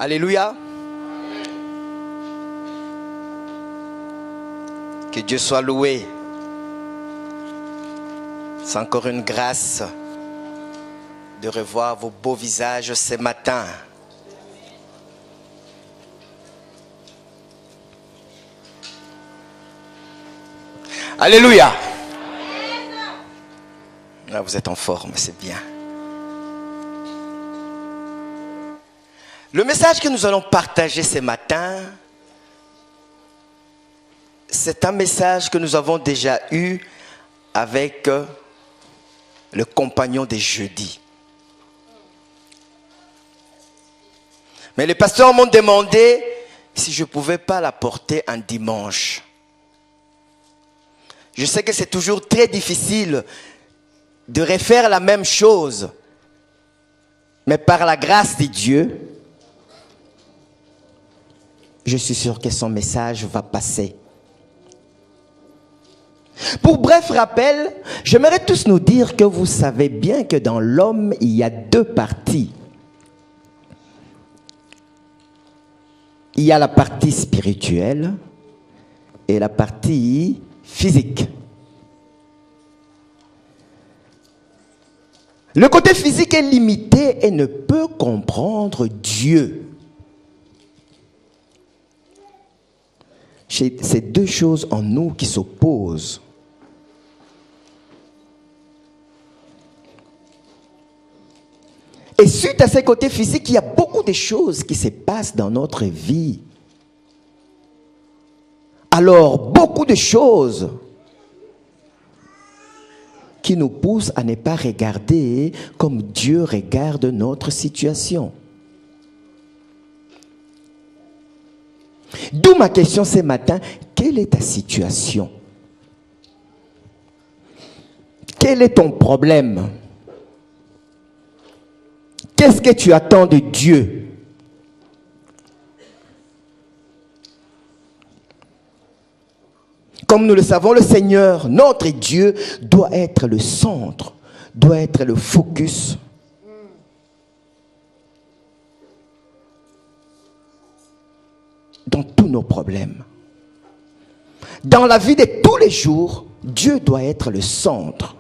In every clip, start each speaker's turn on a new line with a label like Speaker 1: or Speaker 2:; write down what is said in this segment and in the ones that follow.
Speaker 1: Alléluia. Que Dieu soit loué. C'est encore une grâce de revoir vos beaux visages ce matin. Alléluia. Là, vous êtes en forme, c'est bien. Le message que nous allons partager ce matin, c'est un message que nous avons déjà eu avec le compagnon des jeudis. Mais les pasteurs m'ont demandé si je ne pouvais pas l'apporter un dimanche. Je sais que c'est toujours très difficile de refaire la même chose. Mais par la grâce de Dieu, je suis sûr que son message va passer. Pour bref rappel, j'aimerais tous nous dire que vous savez bien que dans l'homme, il y a deux parties. Il y a la partie spirituelle et la partie physique. Le côté physique est limité et ne peut comprendre Dieu. C'est deux choses en nous qui s'opposent. Et suite à ces côtés physiques, il y a beaucoup de choses qui se passent dans notre vie. Alors, beaucoup de choses qui nous poussent à ne pas regarder comme Dieu regarde notre situation. D'où ma question ce matin, quelle est ta situation? Quel est ton problème? Qu'est-ce que tu attends de Dieu? Comme nous le savons, le Seigneur, notre Dieu, doit être le centre, doit être le focus. Dans tous nos problèmes. Dans la vie de tous les jours, Dieu doit être le centre.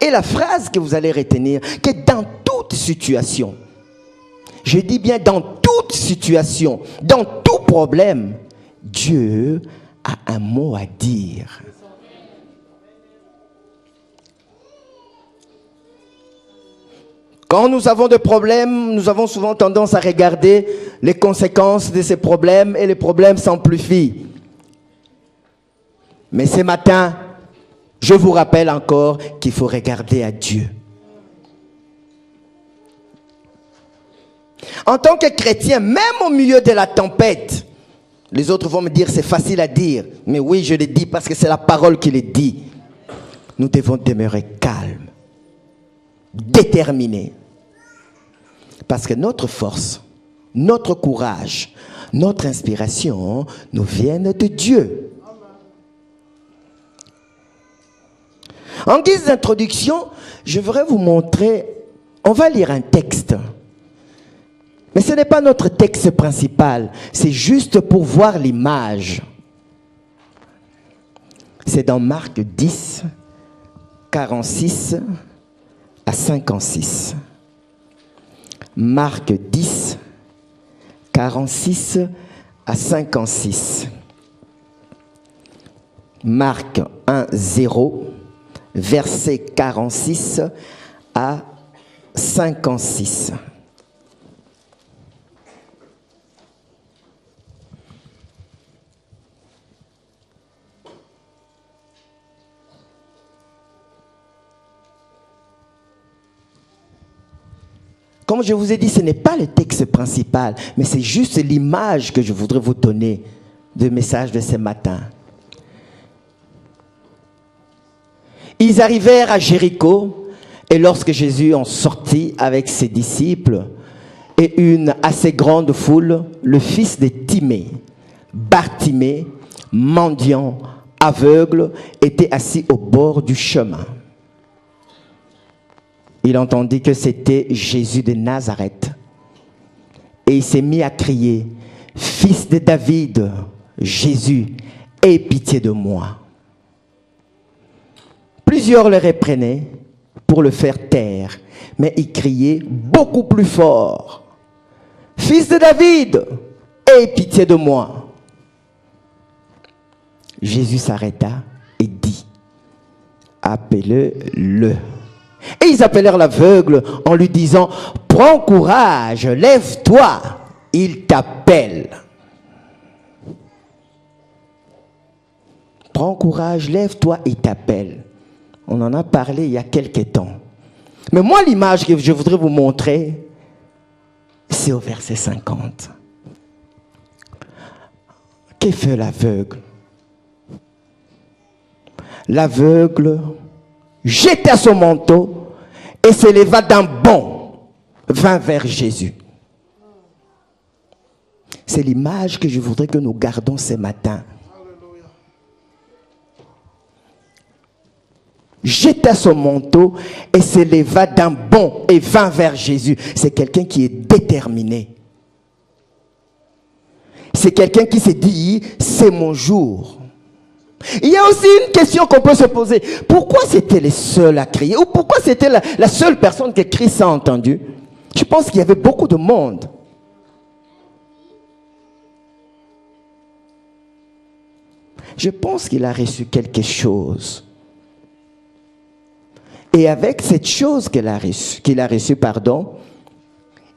Speaker 1: Et la phrase que vous allez retenir, que dans toute situation, je dis bien dans toute situation, dans tout problème, Dieu a un mot à dire. Quand nous avons des problèmes, nous avons souvent tendance à regarder les conséquences de ces problèmes et les problèmes s'amplifient. Mais ce matin, je vous rappelle encore qu'il faut regarder à Dieu. En tant que chrétien, même au milieu de la tempête, les autres vont me dire c'est facile à dire. Mais oui, je le dis parce que c'est la parole qui le dit. Nous devons demeurer calmes, déterminés. Parce que notre force, notre courage, notre inspiration nous viennent de Dieu. En guise d'introduction, je voudrais vous montrer, on va lire un texte. Mais ce n'est pas notre texte principal, c'est juste pour voir l'image. C'est dans Marc 10, 46 à 56. Marc 10, 46 à 56. Marc 1, 0, verset 46 à 56. Comme je vous ai dit, ce n'est pas le texte principal, mais c'est juste l'image que je voudrais vous donner du message de ce matin. Ils arrivèrent à Jéricho, et lorsque Jésus en sortit avec ses disciples et une assez grande foule, le fils de Timée, Bartimée, mendiant, aveugle, était assis au bord du chemin. il entendit que c'était Jésus de Nazareth. Et il s'est mis à crier, « Fils de David, Jésus, aie pitié de moi. » Plusieurs le reprenaient pour le faire taire, mais il criait beaucoup plus fort, « Fils de David, aie pitié de moi. » Jésus s'arrêta et dit, « Appelez-le. » Et ils appelèrent l'aveugle en lui disant, « Prends courage, lève-toi, il t'appelle. » Prends courage, lève-toi, il t'appelle. On en a parlé il y a quelque temps. Mais moi, l'image que je voudrais vous montrer, c'est au verset 50. Que fait l'aveugle? L'aveugle jeta son manteau et se leva d'un bond, vint vers Jésus. C'est l'image que je voudrais que nous gardions ce matin. Jeta son manteau et se leva d'un bond et vint vers Jésus. C'est quelqu'un qui est déterminé. C'est quelqu'un qui s'est dit, c'est mon jour. Il y a aussi une question qu'on peut se poser. Pourquoi c'était les seuls à crier? Ou pourquoi c'était la seule personne que Christ a entendue? Je pense qu'il y avait beaucoup de monde. Je pense qu'il a reçu quelque chose. Et avec cette chose qu'il a reçue,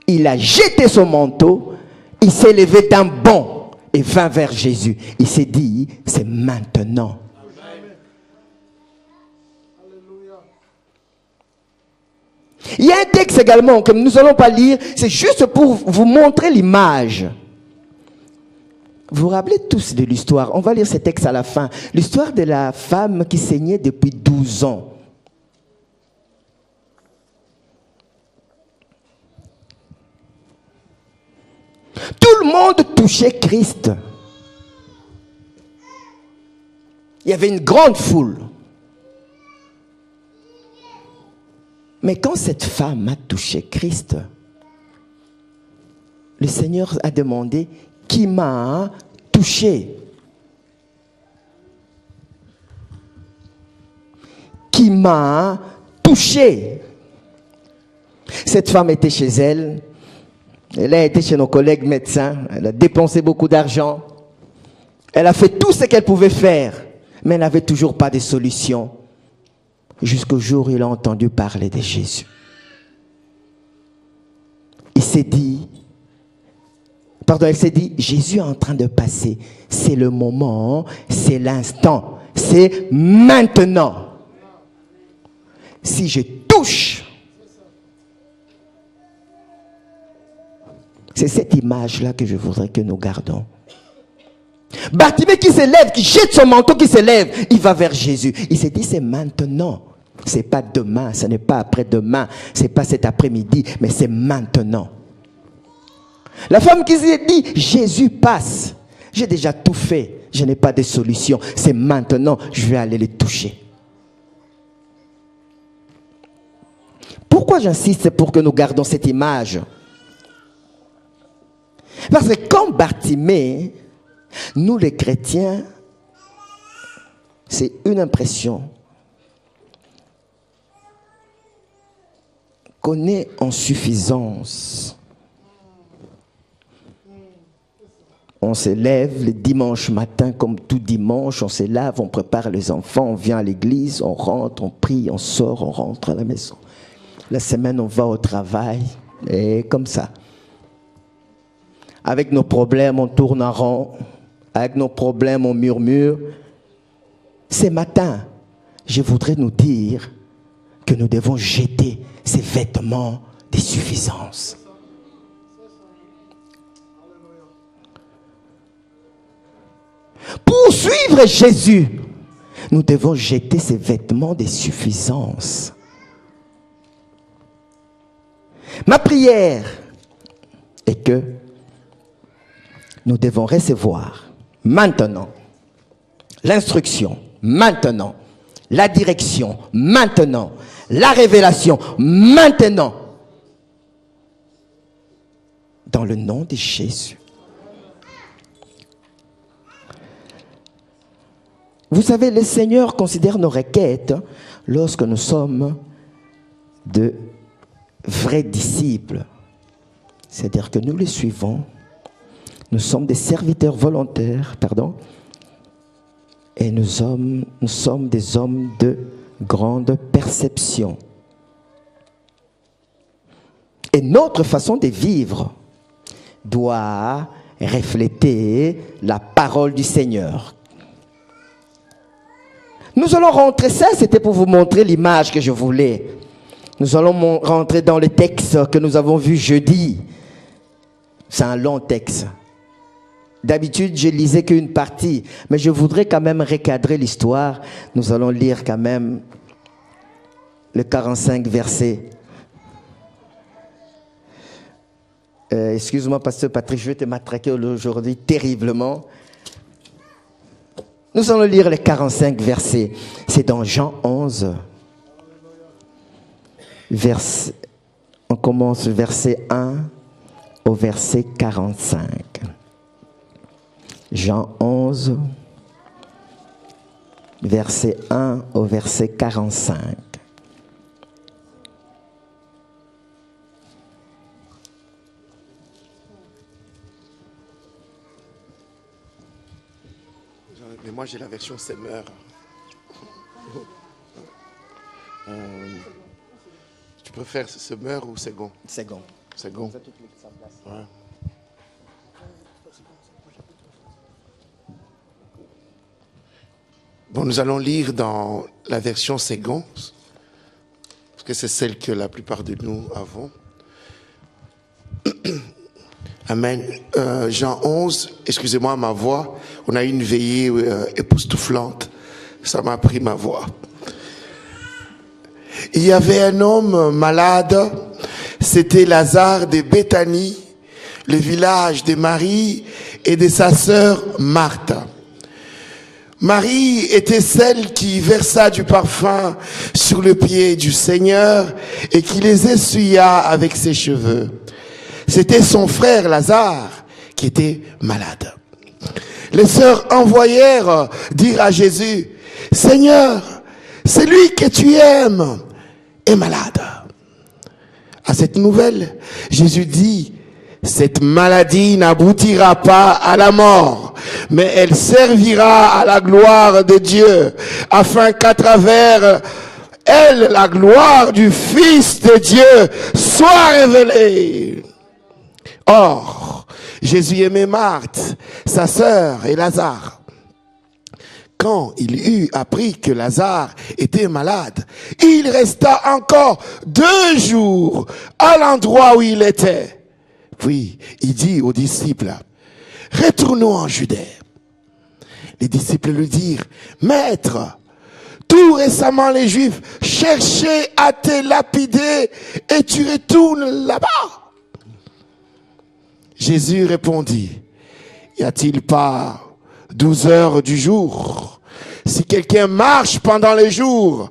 Speaker 1: il a jeté son manteau, il s'est levé d'un bond et vint vers Jésus. Il s'est dit, c'est maintenant. Il y a un texte également que nous n'allons pas lire, c'est juste pour vous montrer l'image. Vous vous rappelez tous de l'histoire, on va lire ce texte à la fin. L'histoire de la femme qui saignait depuis 12 ans. Tout le monde touchait Christ. Il y avait une grande foule. Mais quand cette femme a touché Christ, le Seigneur a demandé, qui m'a touché? Qui m'a touché? Cette femme était chez elle. Elle a été chez nos collègues médecins, elle a dépensé beaucoup d'argent. Elle a fait tout ce qu'elle pouvait faire, mais elle n'avait toujours pas de solution. Jusqu'au jour où il a entendu parler de Jésus. Elle s'est dit, Jésus est en train de passer. C'est le moment, c'est l'instant, c'est maintenant. Si je touche, c'est cette image-là que je voudrais que nous gardons. Bartimée qui se lève, qui jette son manteau, qui se lève, il va vers Jésus. Il s'est dit, c'est maintenant. C'est pas demain, ce n'est pas après-demain, c'est pas cet après-midi, mais c'est maintenant. La femme qui s'est dit, Jésus passe. J'ai déjà tout fait, je n'ai pas de solution. C'est maintenant, je vais aller le toucher. Pourquoi j'insiste pour que nous gardons cette image? Parce que comme Bartimée, nous les chrétiens, c'est une impression qu'on est en suffisance. On se lève le dimanche matin, comme tout dimanche, on se lave, on prépare les enfants, on vient à l'église, on rentre, on prie, on sort, on rentre à la maison. La semaine, on va au travail, et comme ça. Avec nos problèmes, on tourne en rond. Avec nos problèmes, on murmure. Ce matin, je voudrais nous dire que nous devons jeter ces vêtements de suffisance. Pour suivre Jésus, nous devons jeter ces vêtements de suffisance. Ma prière est que nous devons recevoir maintenant l'instruction, maintenant la direction maintenant, la révélation maintenant. Dans le nom de Jésus. Vous savez, le Seigneur considère nos requêtes lorsque nous sommes de vrais disciples. C'est-à-dire que nous les suivons. Nous sommes des serviteurs volontaires, et nous sommes des hommes de grande perception. Et notre façon de vivre doit refléter la parole du Seigneur. Nous allons rentrer, ça c'était pour vous montrer l'image que je voulais. Nous allons rentrer dans le texte que nous avons vu jeudi. C'est un long texte. D'habitude, je lisais qu'une partie, mais je voudrais quand même recadrer l'histoire. Nous allons lire quand même le 45 versets. Excuse-moi, pasteur Patrick, je vais te matraquer aujourd'hui terriblement. Nous allons lire les 45 versets. C'est dans Jean 11. On commence verset 1 au verset 45. Jean 11, verset 1 au verset 45.
Speaker 2: Mais moi j'ai la version Semeur. Tu préfères Semeur ou Second?
Speaker 1: Second.
Speaker 2: Second. Ouais. Bon, nous allons lire dans la version Second, parce que c'est celle que la plupart de nous avons. Amen. Jean 11, excusez-moi ma voix, on a eu une veillée époustouflante, ça m'a pris ma voix. Il y avait un homme malade, c'était Lazare de Béthanie, le village de Marie et de sa sœur Marthe. Marie était celle qui versa du parfum sur le pied du Seigneur et qui les essuya avec ses cheveux. C'était son frère Lazare qui était malade. Les sœurs envoyèrent dire à Jésus, « Seigneur, celui que tu aimes est malade. » À cette nouvelle, Jésus dit, « Cette maladie n'aboutira pas à la mort, mais elle servira à la gloire de Dieu, afin qu'à travers elle, la gloire du Fils de Dieu soit révélée. » Or, Jésus aimait Marthe, sa sœur et Lazare. Quand il eut appris que Lazare était malade, il resta encore 2 jours à l'endroit où il était. Puis, il dit aux disciples, « Retournons en Judée. » Les disciples lui dirent, « Maître, tout récemment les Juifs cherchaient à te lapider et tu retournes là-bas. » Jésus répondit, « Y a-t-il pas 12 heures du jour? Si quelqu'un marche pendant le jour,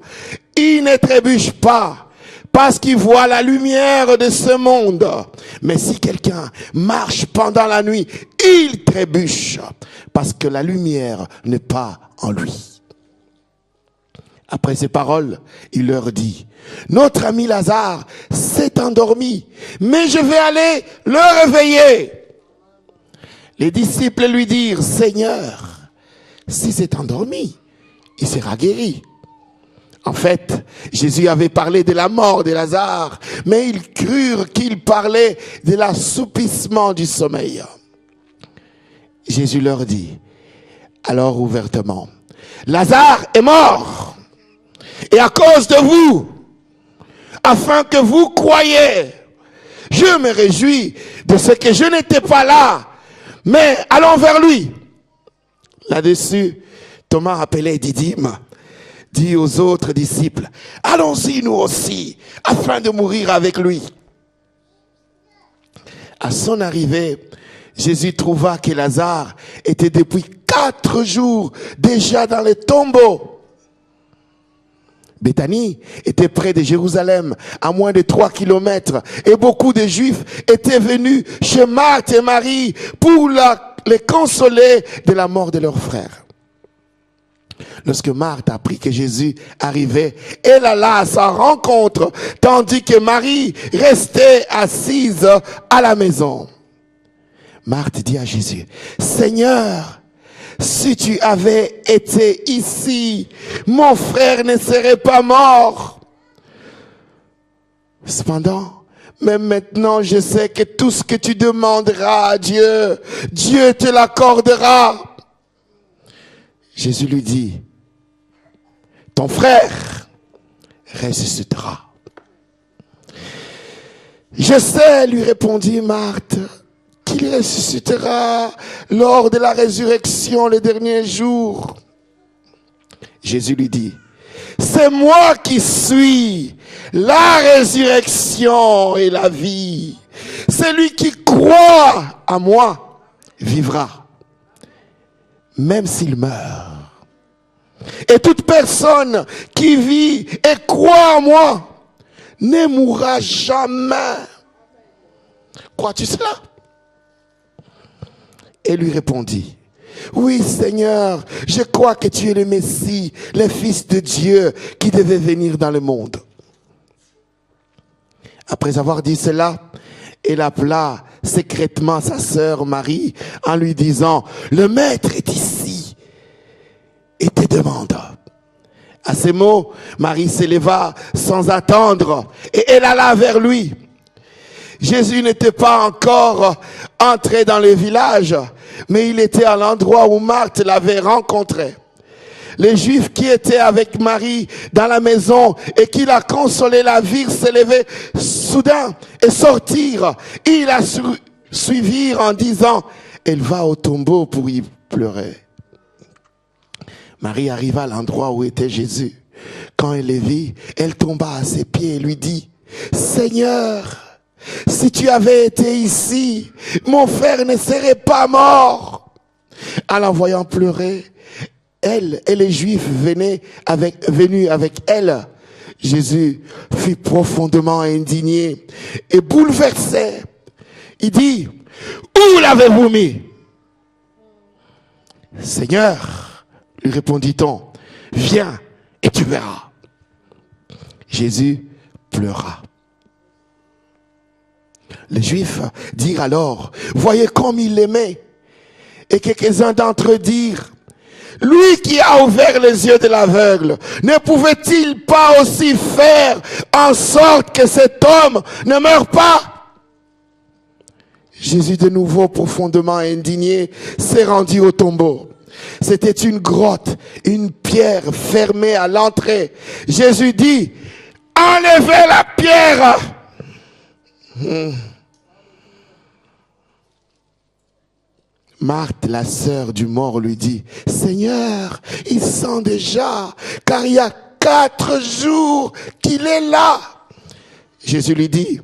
Speaker 2: il ne trébuche pas, parce qu'il voit la lumière de ce monde. Mais si quelqu'un marche pendant la nuit, il trébuche, parce que la lumière n'est pas en lui. » Après ces paroles, il leur dit, « Notre ami Lazare s'est endormi, mais je vais aller le réveiller. » Les disciples lui dirent, « Seigneur, si c'est endormi, il sera guéri. » En fait, Jésus avait parlé de la mort de Lazare, mais ils crurent qu'il parlait de l'assoupissement du sommeil. Jésus leur dit, alors ouvertement, « Lazare est mort, et à cause de vous, afin que vous croyiez, je me réjouis de ce que je n'étais pas là, mais allons vers lui. » Là-dessus, Thomas, appelé Didyme, dit aux autres disciples, « Allons-y nous aussi, afin de mourir avec lui. » À son arrivée, Jésus trouva que Lazare était depuis 4 jours déjà dans le tombeau. Béthanie était près de Jérusalem, à moins de 3 kilomètres, et beaucoup de Juifs étaient venus chez Marthe et Marie pour les consoler de la mort de leur frère. Lorsque Marthe apprit que Jésus arrivait, elle alla à sa rencontre, tandis que Marie restait assise à la maison. Marthe dit à Jésus, « Seigneur, si tu avais été ici, mon frère ne serait pas mort. Cependant, même maintenant, je sais que tout ce que tu demanderas à Dieu, Dieu te l'accordera. » Jésus lui dit, « Ton frère ressuscitera. » « Je sais, lui répondit Marthe, qu'il ressuscitera lors de la résurrection le dernier jour. » Jésus lui dit, « C'est moi qui suis la résurrection et la vie. Celui qui croit à moi vivra, même s'il meurt. Et toute personne qui vit et croit en moi ne mourra jamais. Crois-tu cela? » Et lui répondit, « Oui, Seigneur, je crois que tu es le Messie, le Fils de Dieu qui devait venir dans le monde. » Après avoir dit cela, elle appela secrètement sa sœur Marie en lui disant, « Le Maître est ici et te demande. » À ces mots, Marie s'éleva sans attendre et elle alla vers lui. Jésus n'était pas encore entré dans le village, mais il était à l'endroit où Marthe l'avait rencontré. Les Juifs qui étaient avec Marie dans la maison et qui la consolaient la virent s'élever soudain et sortir. Ils la suivirent en disant, « Elle va au tombeau pour y pleurer. » Marie arriva à l'endroit où était Jésus. Quand elle le vit, elle tomba à ses pieds et lui dit, « Seigneur, si tu avais été ici, mon frère ne serait pas mort. » En la voyant pleurer, elle et les Juifs venus avec elle, Jésus fut profondément indigné et bouleversé. Il dit, « Où l'avez-vous mis? » « Seigneur, lui répondit-on, viens et tu verras. » Jésus pleura. Les Juifs dirent alors, voyez comme il l'aimait. Et quelques-uns d'entre eux dirent, lui qui a ouvert les yeux de l'aveugle, ne pouvait-il pas aussi faire en sorte que cet homme ne meure pas? Jésus, de nouveau profondément indigné, s'est rendu au tombeau. C'était une grotte, une pierre fermée à l'entrée. Jésus dit, enlevez la pierre. Marthe, la sœur du mort, lui dit, Seigneur, il sent déjà, car il y a 4 jours qu'il est là. Jésus lui dit,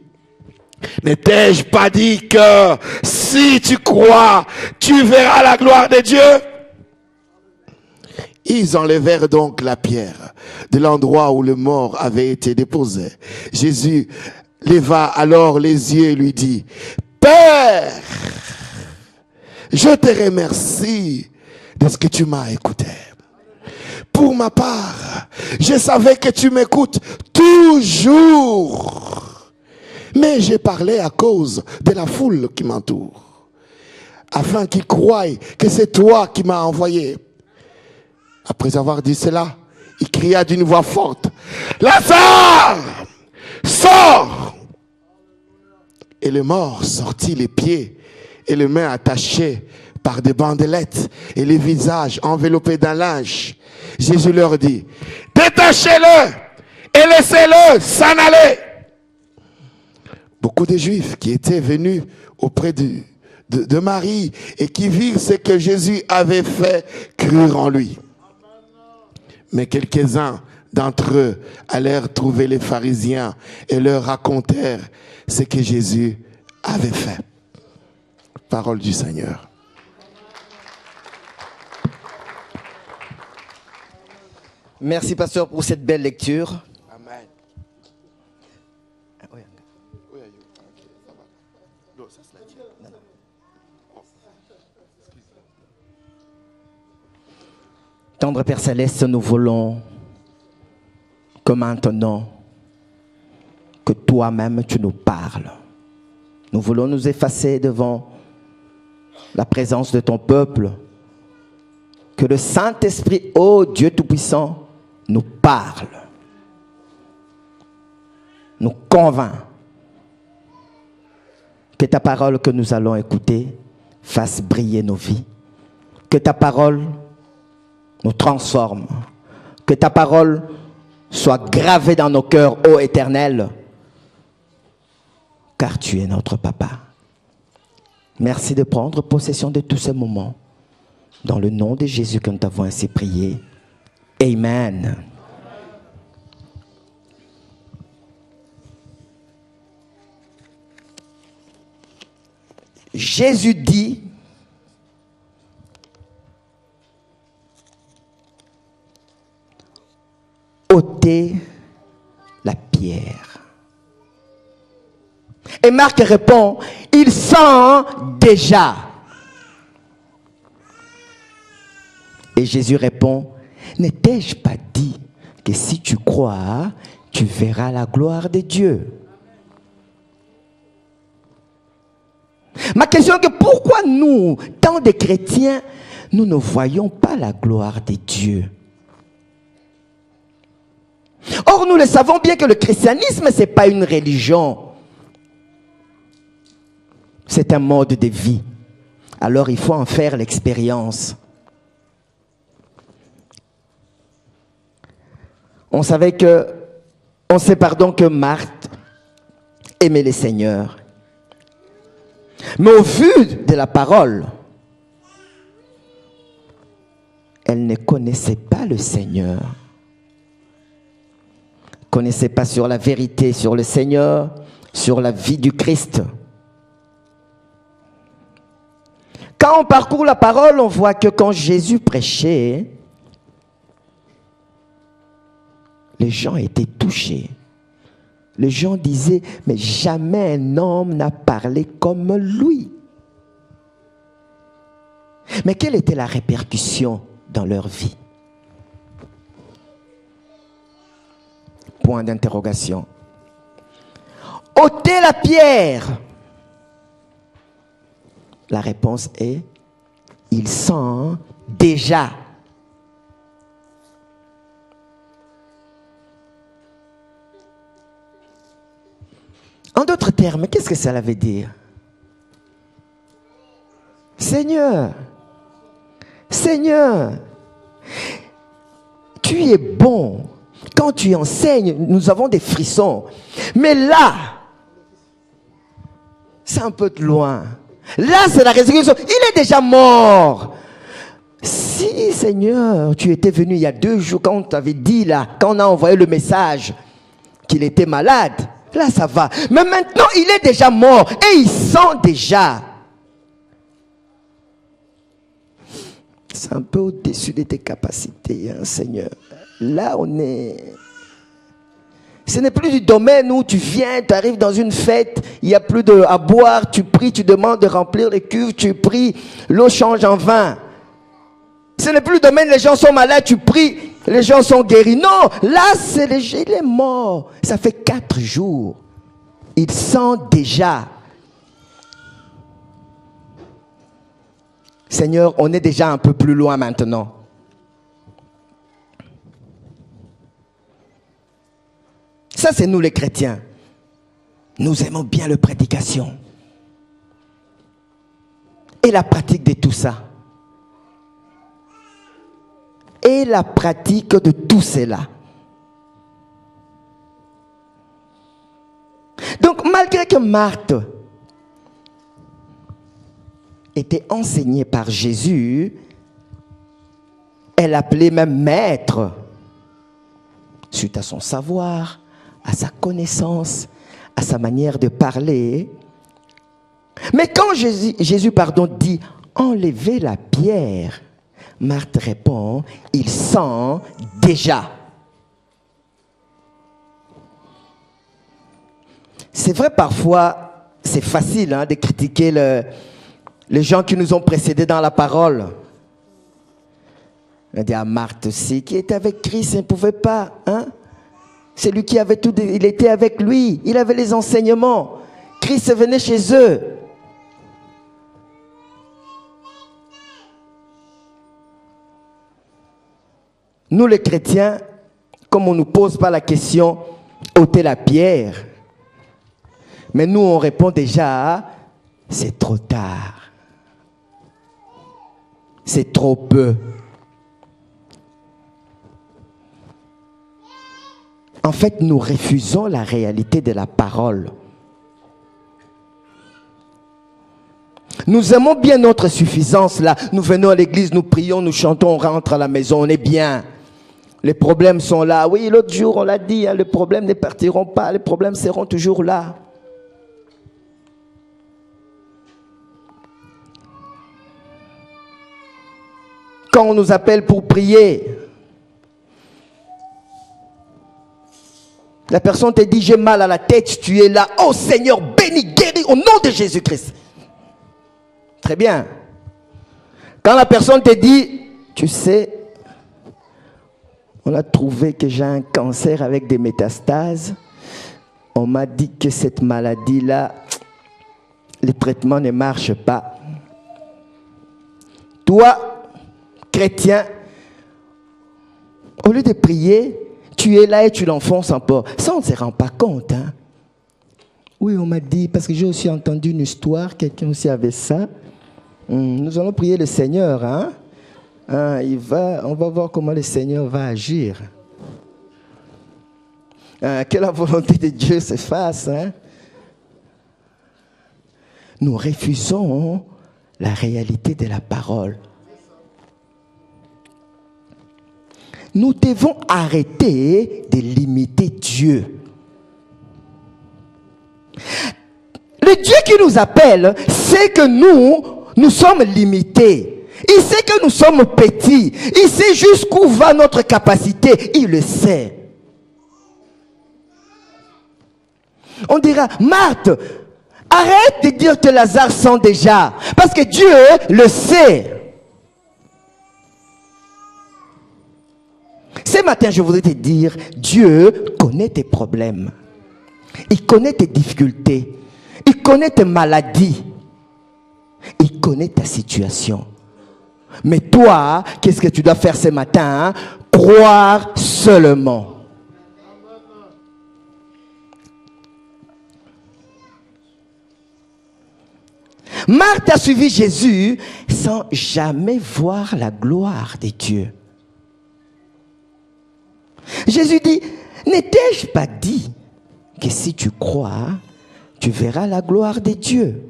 Speaker 2: ne t'ai-je pas dit que si tu crois, tu verras la gloire de Dieu? Ils enlevèrent donc la pierre de l'endroit où le mort avait été déposé. Jésus leva alors les yeux et lui dit, Père, je te remercie de ce que tu m'as écouté. Pour ma part, je savais que tu m'écoutes toujours. Mais j'ai parlé à cause de la foule qui m'entoure, afin qu'ils croient que c'est toi qui m'as envoyé. Après avoir dit cela, il cria d'une voix forte, Lazare, sors! Et le mort sortit les pieds et les mains attachées par des bandelettes et les visages enveloppés d'un linge. Jésus leur dit, détachez-le et laissez-le s'en aller. Beaucoup de Juifs qui étaient venus auprès de Marie et qui virent ce que Jésus avait fait crurent en lui. Mais quelques-uns d'entre eux allèrent trouver les pharisiens et leur racontèrent ce que Jésus avait fait. Parole du Seigneur.
Speaker 1: Merci, pasteur, pour cette belle lecture.
Speaker 2: Amen.
Speaker 1: Tendre Père Céleste, nous voulons que maintenant, que toi-même tu nous parles. Nous voulons nous effacer devant la présence de ton peuple. Que le Saint-Esprit, ô Dieu Tout-Puissant, nous parle, nous convainc. Que ta parole que nous allons écouter fasse briller nos vies. Que ta parole nous transforme. Que ta parole soit gravée dans nos cœurs, ô Éternel, car tu es notre Papa. Merci de prendre possession de tous ces moments. Dans le nom de Jésus que nous t'avons ainsi prié. Amen. Jésus dit, ôtez la pierre. Et Marc répond, il sent déjà. Et Jésus répond, n'ai-je pas dit que si tu crois, tu verras la gloire de Dieu? Ma question est que pourquoi nous, tant de chrétiens, nous ne voyons pas la gloire de Dieu? Or, nous le savons bien que le christianisme, ce n'est pas une religion. C'est un mode de vie. Alors, il faut en faire l'expérience. On sait que Marthe aimait le Seigneur. Mais au vu de la parole, elle ne connaissait pas le Seigneur. Elle ne connaissait pas sur la vérité, sur le Seigneur, sur la vie du Christ. Quand on parcourt la parole, on voit que quand Jésus prêchait, les gens étaient touchés. Les gens disaient, mais jamais un homme n'a parlé comme lui. Mais quelle était la répercussion dans leur vie? Point d'interrogation. Ôtez la pierre. La réponse est, il sent déjà. En d'autres termes, qu'est-ce que ça veut dire? Seigneur, Seigneur, tu es bon. Quand tu enseignes, nous avons des frissons. Mais là, c'est un peu de loin. Là, c'est la résurrection. Il est déjà mort. Si, Seigneur, tu étais venu il y a 2 jours, quand on t'avait dit là, quand on a envoyé le message qu'il était malade, là, ça va. Mais maintenant, il est déjà mort et il sent déjà. C'est un peu au-dessus de tes capacités, hein, Seigneur. Là, on est... Ce n'est plus du domaine où tu viens, tu arrives dans une fête, il n'y a plus à boire, tu pries, tu demandes de remplir les cuves, tu pries, l'eau change en vin. Ce n'est plus le domaine, les gens sont malades, tu pries, les gens sont guéris. Non, là, il est mort. Ça fait 4 jours. Il sent déjà. Seigneur, on est déjà un peu plus loin maintenant. Ça, c'est nous les chrétiens. Nous aimons bien la prédication. Et la pratique de tout ça. Et la pratique de tout cela. Donc, malgré que Marthe était enseignée par Jésus, elle appelait même maître, suite à son savoir, à sa connaissance, à sa manière de parler. Mais quand Jésus dit « enlevez la pierre », Marthe répond, il sent déjà. C'est vrai, parfois, c'est facile de critiquer les gens qui nous ont précédés dans la parole. On dit à Marthe aussi, qui était avec Christ, il ne pouvait pas. C'est lui qui avait tout, il était avec lui, il avait les enseignements. Christ venait chez eux. Nous les chrétiens, comme on ne nous pose pas la question, ôtez la pierre. Mais nous on répond déjà, c'est trop tard. C'est trop peu. En fait, nous refusons la réalité de la parole. Nous aimons bien notre suffisance là. Nous venons à l'église, nous prions, nous chantons, on rentre à la maison, on est bien. Les problèmes sont là. Oui, l'autre jour on l'a dit, les problèmes ne partiront pas, les problèmes seront toujours là. Quand on nous appelle pour prier, la personne te dit, j'ai mal à la tête, tu es là. Oh Seigneur, bénis, guéris au nom de Jésus-Christ. Très bien. Quand la personne te dit, tu sais, on a trouvé que j'ai un cancer avec des métastases. On m'a dit que cette maladie-là, les traitements ne marchent pas. Toi, chrétien, au lieu de prier, tu es là et tu l'enfonces un peu. Ça, on ne se rend pas compte. Oui, on m'a dit, parce que j'ai aussi entendu une histoire, quelqu'un aussi avait ça. Nous allons prier le Seigneur. On va voir comment le Seigneur va agir. Que la volonté de Dieu se fasse. Nous refusons la réalité de la parole. Nous devons arrêter de limiter Dieu. Le Dieu qui nous appelle sait que nous sommes limités. Il sait que nous sommes petits. Il sait jusqu'où va notre capacité. Il le sait. On dira, Marthe, arrête de dire que Lazare sent déjà. Parce que Dieu le sait. Ce matin, je voudrais te dire, Dieu connaît tes problèmes. Il connaît tes difficultés. Il connaît tes maladies. Il connaît ta situation. Mais toi, qu'est-ce que tu dois faire ce matin? Croire seulement. Marthe a suivi Jésus sans jamais voir la gloire de Dieu. Jésus dit, n'ai-je pas dit que si tu crois, tu verras la gloire de Dieu?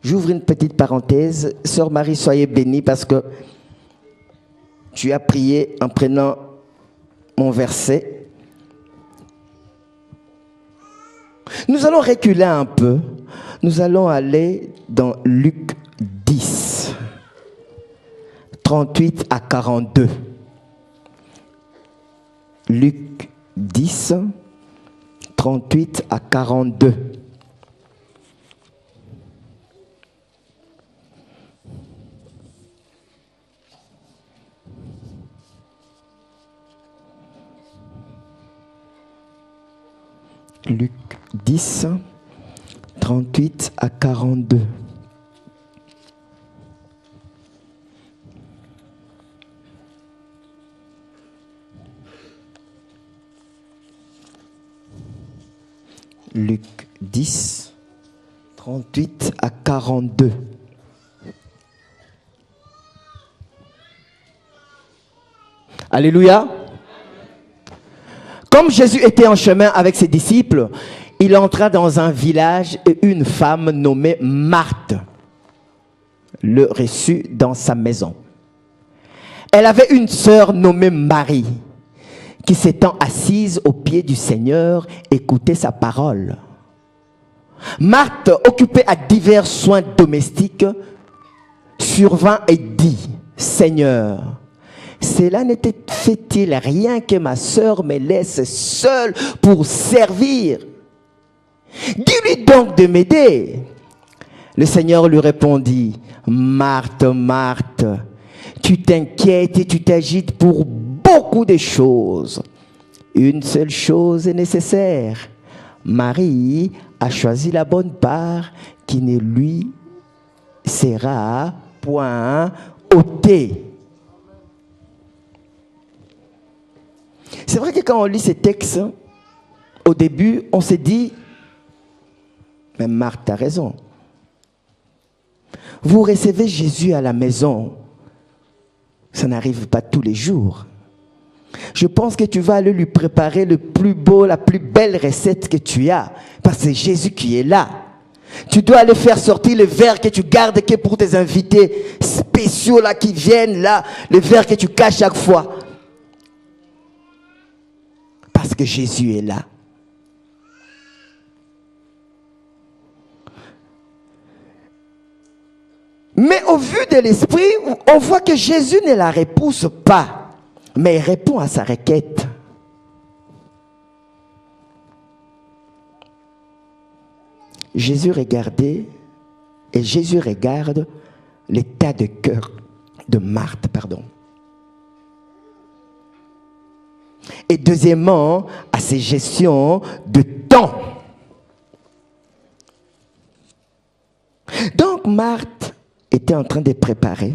Speaker 1: J'ouvre une petite parenthèse. Sœur Marie, soyez bénie parce que tu as prié en prenant mon verset. Nous allons reculer un peu. Nous allons aller dans Luc 10, 38 à 42. Luc 10, 38 à 42. Luc 10, 38 à 42. Luc 10, 38 à 42. Alléluia. Comme Jésus était en chemin avec ses disciples, il entra dans un village et une femme nommée Marthe le reçut dans sa maison. Elle avait une sœur nommée Marie qui s'étant assise aux pieds du Seigneur écoutait sa parole. Marthe, occupée à divers soins domestiques, survint et dit, Seigneur, cela n'était fait-il rien que ma sœur me laisse seule pour servir? Dis-lui donc de m'aider. Le Seigneur lui répondit, Marthe, Marthe, tu t'inquiètes et tu t'agites pour beaucoup de choses. Une seule chose est nécessaire. Marie a choisi la bonne part qui ne lui sera point ôtée. C'est vrai que quand on lit ces textes, au début, on s'est dit, mais Marthe a raison. Vous recevez Jésus à la maison, ça n'arrive pas tous les jours. Je pense que tu vas aller lui préparer le plus beau, la plus belle recette que tu as, parce que c'est Jésus qui est là. Tu dois aller faire sortir le verre que tu gardes que pour tes invités spéciaux là qui viennent là, le verre que tu caches chaque fois. Parce que Jésus est là. Mais au vu de l'esprit, on voit que Jésus ne la repousse pas, mais il répond à sa requête. Jésus regardait, et Jésus regarde l'état de cœur de Marthe, pardon. Et deuxièmement, à ses gestions de temps. Donc Marthe était en train de préparer,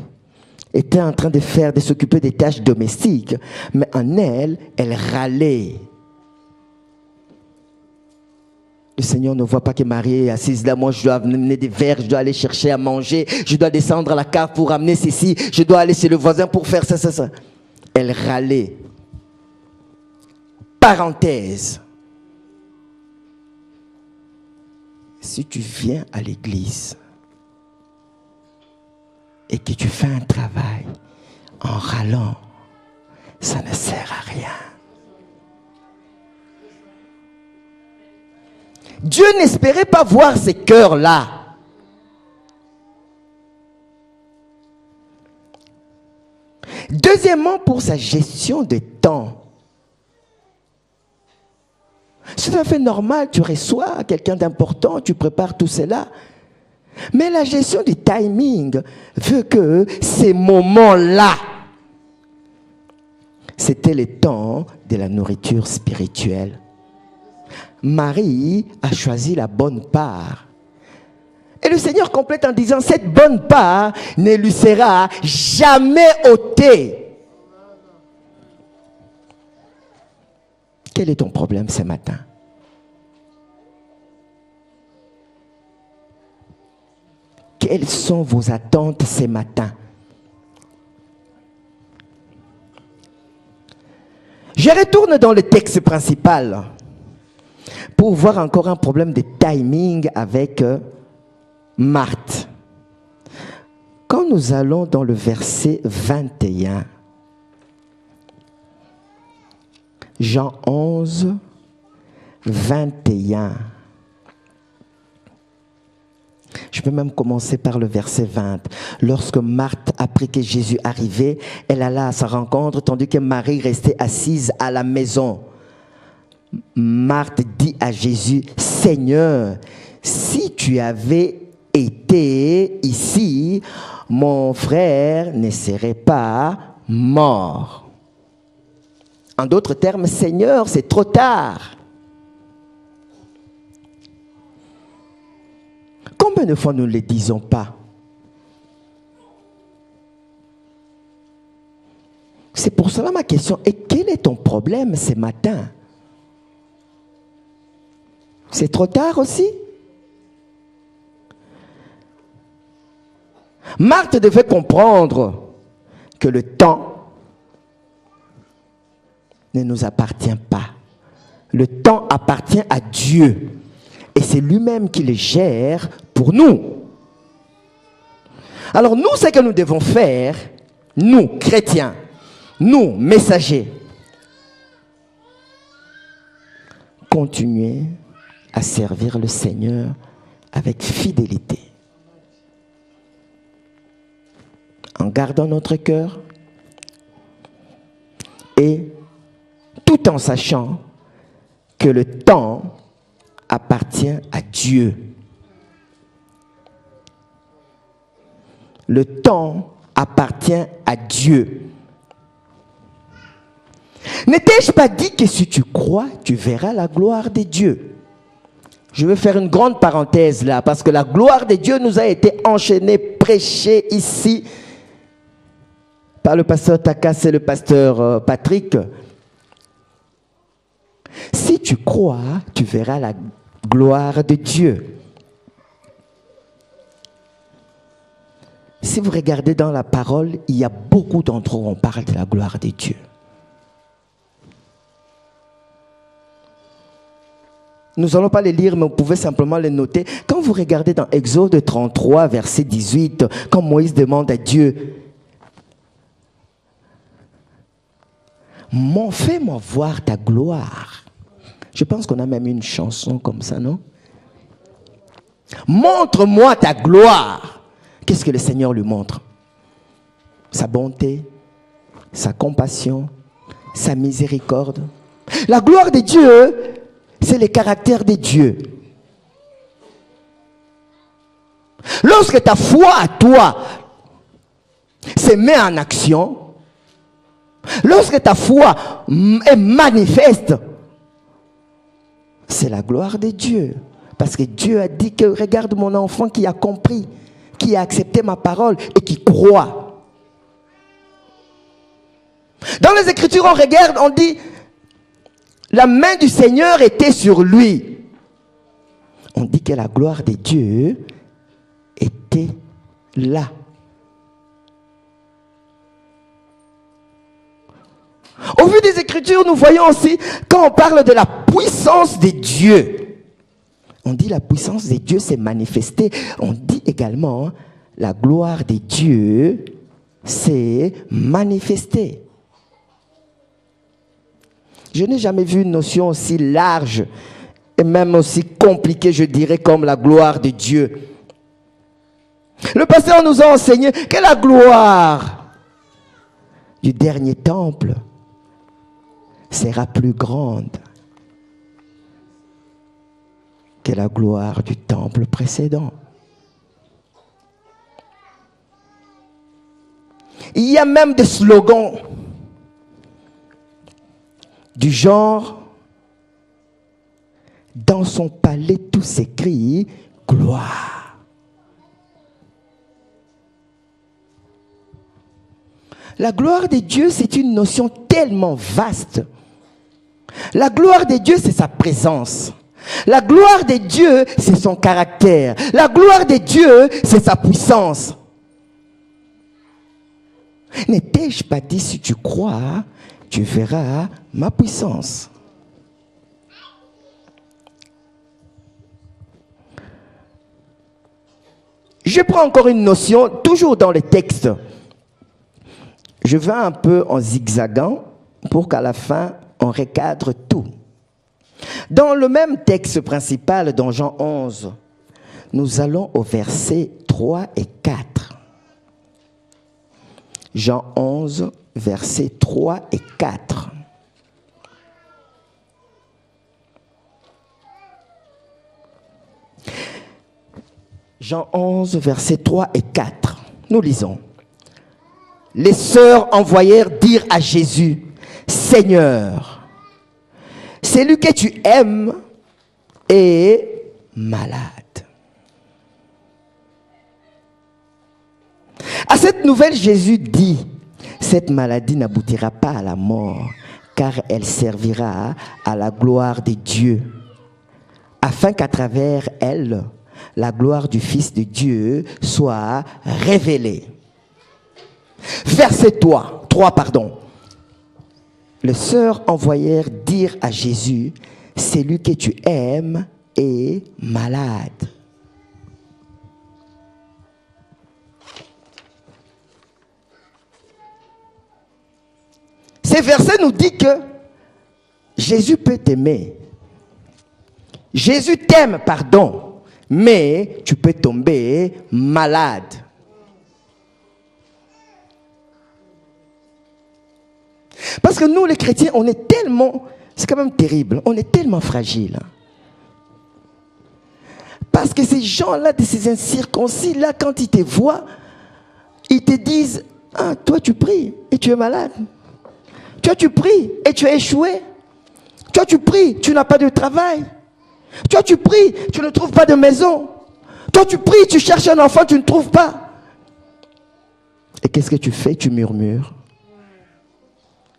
Speaker 1: était en train de faire, de s'occuper des tâches domestiques, mais en elle, elle râlait. Le Seigneur ne voit pas que Marie est assise là. Moi, je dois amener des verres, je dois aller chercher à manger, je dois descendre à la cave pour amener ceci, je dois aller chez le voisin pour faire ça, ça, ça. Elle râlait. Parenthèse. Si tu viens à l'église et que tu fais un travail en râlant, ça ne sert à rien. Dieu n'espérait pas voir ces cœurs-là. Deuxièmement, pour sa gestion de temps. C'est tout à fait normal, tu reçois quelqu'un d'important, tu prépares tout cela. Mais la gestion du timing veut que ces moments-là, c'était le temps de la nourriture spirituelle. Marie a choisi la bonne part. Et le Seigneur complète en disant, cette bonne part ne lui sera jamais ôtée. Quel est ton problème ce matin? Quelles sont vos attentes ce matin? Je retourne dans le texte principal pour voir encore un problème de timing avec Marthe. Quand nous allons dans le verset 21, Jean 11, 21. Je peux même commencer par le verset 20. Lorsque Marthe apprit que Jésus arrivait, elle alla à sa rencontre, tandis que Marie restait assise à la maison. Marthe dit à Jésus, Seigneur, si tu avais été ici, mon frère ne serait pas mort. En d'autres termes, Seigneur, c'est trop tard. Combien de fois nous ne le disons pas? C'est pour cela ma question. Et quel est ton problème ce matin? C'est trop tard aussi? Marthe devait comprendre que le temps ne nous appartient pas. Le temps appartient à Dieu. Et c'est lui-même qui le gère pour nous. Alors nous, ce que nous devons faire, nous, chrétiens, nous, messagers, continuer à servir le Seigneur avec fidélité. en gardant notre cœur et tout en sachant que le temps appartient à Dieu. Le temps appartient à Dieu. N'étais-je pas dit que si tu crois, tu verras la gloire de Dieu? Je vais faire une grande parenthèse là, parce que la gloire de Dieu nous a été enchaînée, prêchée ici par le pasteur Takas et le pasteur Patrick. Si tu crois, tu verras la gloire de Dieu. Si vous regardez dans la parole, il y a beaucoup d'endroits où on parle de la gloire de Dieu. Nous n'allons pas les lire, mais vous pouvez simplement les noter. Quand vous regardez dans Exode 33, verset 18, quand Moïse demande à Dieu, « Fais-moi voir ta gloire ». Je pense qu'on a même une chanson comme ça, non? « Montre-moi ta gloire ». Qu'est-ce que le Seigneur lui montre? Sa bonté, sa compassion, sa miséricorde. La gloire de Dieu, c'est le caractère de Dieu. Lorsque ta foi à toi se met en action, lorsque ta foi est manifeste, c'est la gloire de Dieu. Parce que Dieu a dit que regarde mon enfant qui a compris, qui a accepté ma parole et qui croit. Dans les Écritures, on regarde, on dit la main du Seigneur était sur lui. On dit que la gloire de Dieu était là. Au vu des Écritures, nous voyons aussi, quand on parle de la puissance de Dieu, on dit la puissance de Dieu s'est manifestée. On dit également la gloire de Dieu s'est manifestée. Je n'ai jamais vu une notion aussi large et même aussi compliquée, je dirais, comme la gloire de Dieu. Le pasteur nous a enseigné que la gloire du dernier temple sera plus grande que la gloire du temple précédent. Il y a même des slogans du genre « Dans son palais tout s'écrie gloire ». La gloire de Dieu, c'est une notion tellement vaste. La gloire de Dieu, c'est sa présence. La gloire de Dieu, c'est son caractère. La gloire de Dieu, c'est sa puissance. N'étais-je pas dit, si tu crois, tu verras ma puissance. Je prends encore une notion, toujours dans le texte. Je vais un peu en zigzagant pour qu'à la fin, on recadre tout. Dans le même texte principal, dans Jean 11, nous allons au verset 3 et 4. Jean 11, versets 3 et 4. Jean 11, versets 3 et 4. Nous lisons. Les sœurs envoyèrent dire à Jésus, « Seigneur, celui que tu aimes est malade. » À cette nouvelle, Jésus dit, « Cette maladie n'aboutira pas à la mort, car elle servira à la gloire de Dieu, afin qu'à travers elle, la gloire du Fils de Dieu soit révélée. » Verset 3. Les sœurs envoyèrent dire à Jésus, « Celui que tu aimes est malade. » Ce verset nous dit que Jésus peut t'aimer. Jésus t'aime, pardon, mais tu peux tomber malade. Parce que nous, les chrétiens, on est tellement, c'est quand même terrible, on est tellement fragiles. Parce que ces gens-là, de ces incirconcis-là, quand ils te voient, ils te disent, ah, toi tu pries et tu es malade. Toi tu pries et tu as échoué. Toi tu pries, tu n'as pas de travail. Toi tu pries, tu ne trouves pas de maison. Toi tu pries, tu cherches un enfant, tu ne trouves pas. Et qu'est-ce que tu fais? Tu murmures.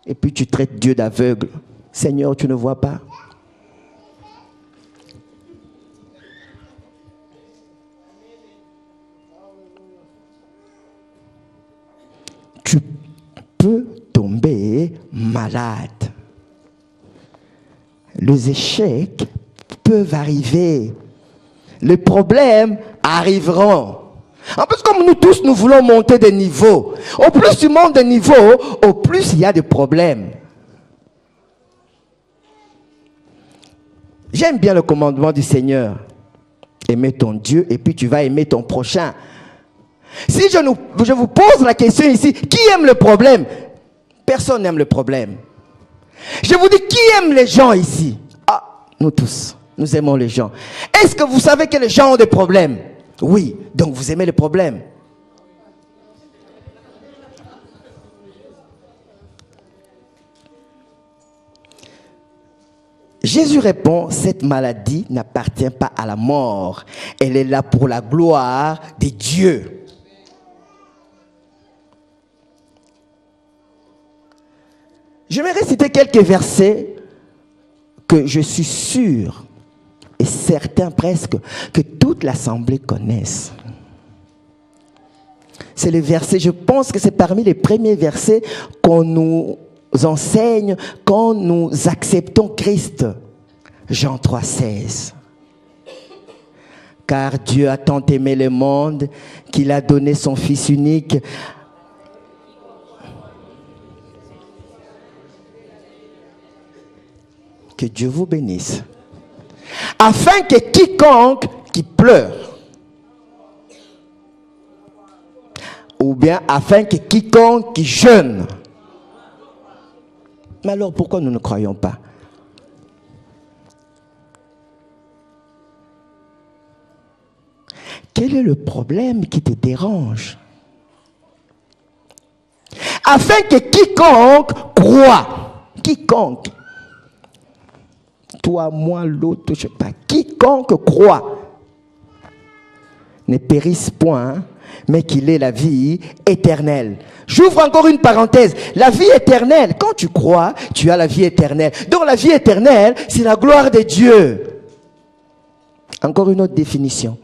Speaker 1: Et puis tu traites Dieu d'aveugle. Seigneur, tu ne vois pas. Tu peux tomber malade. Les échecs peuvent arriver. Les problèmes arriveront. En plus, comme nous tous, nous voulons monter de niveau. Au plus tu montes de niveau, au plus il y a des problèmes. J'aime bien le commandement du Seigneur. Aimer ton Dieu et puis tu vas aimer ton prochain. Si je vous pose la question ici, qui aime le problème? Personne n'aime le problème. Je vous dis, qui aime les gens ici? Ah, nous tous, nous aimons les gens. Est-ce que vous savez que les gens ont des problèmes? Oui, donc vous aimez les problèmes. Jésus répond, cette maladie n'appartient pas à la mort. Elle est là pour la gloire de Dieu. J'aimerais citer quelques versets que je suis sûr, et certain presque, que toute l'assemblée connaisse. C'est les versets, je pense que c'est parmi les premiers versets qu'on nous enseigne quand nous acceptons Christ. Jean 3,16. Car Dieu a tant aimé le monde qu'il a donné son Fils unique. Que Dieu vous bénisse. Afin que quiconque qui pleure, ou bien afin que quiconque qui jeûne. Mais alors pourquoi nous ne croyons pas? Quel est le problème qui te dérange? Afin que quiconque croit, quiconque, toi, moi, l'autre, je ne sais pas, quiconque croit ne périsse point, mais qu'il ait la vie éternelle. J'ouvre encore une parenthèse. La vie éternelle, quand tu crois, tu as la vie éternelle. Donc la vie éternelle, c'est la gloire de Dieu. Encore une autre définition.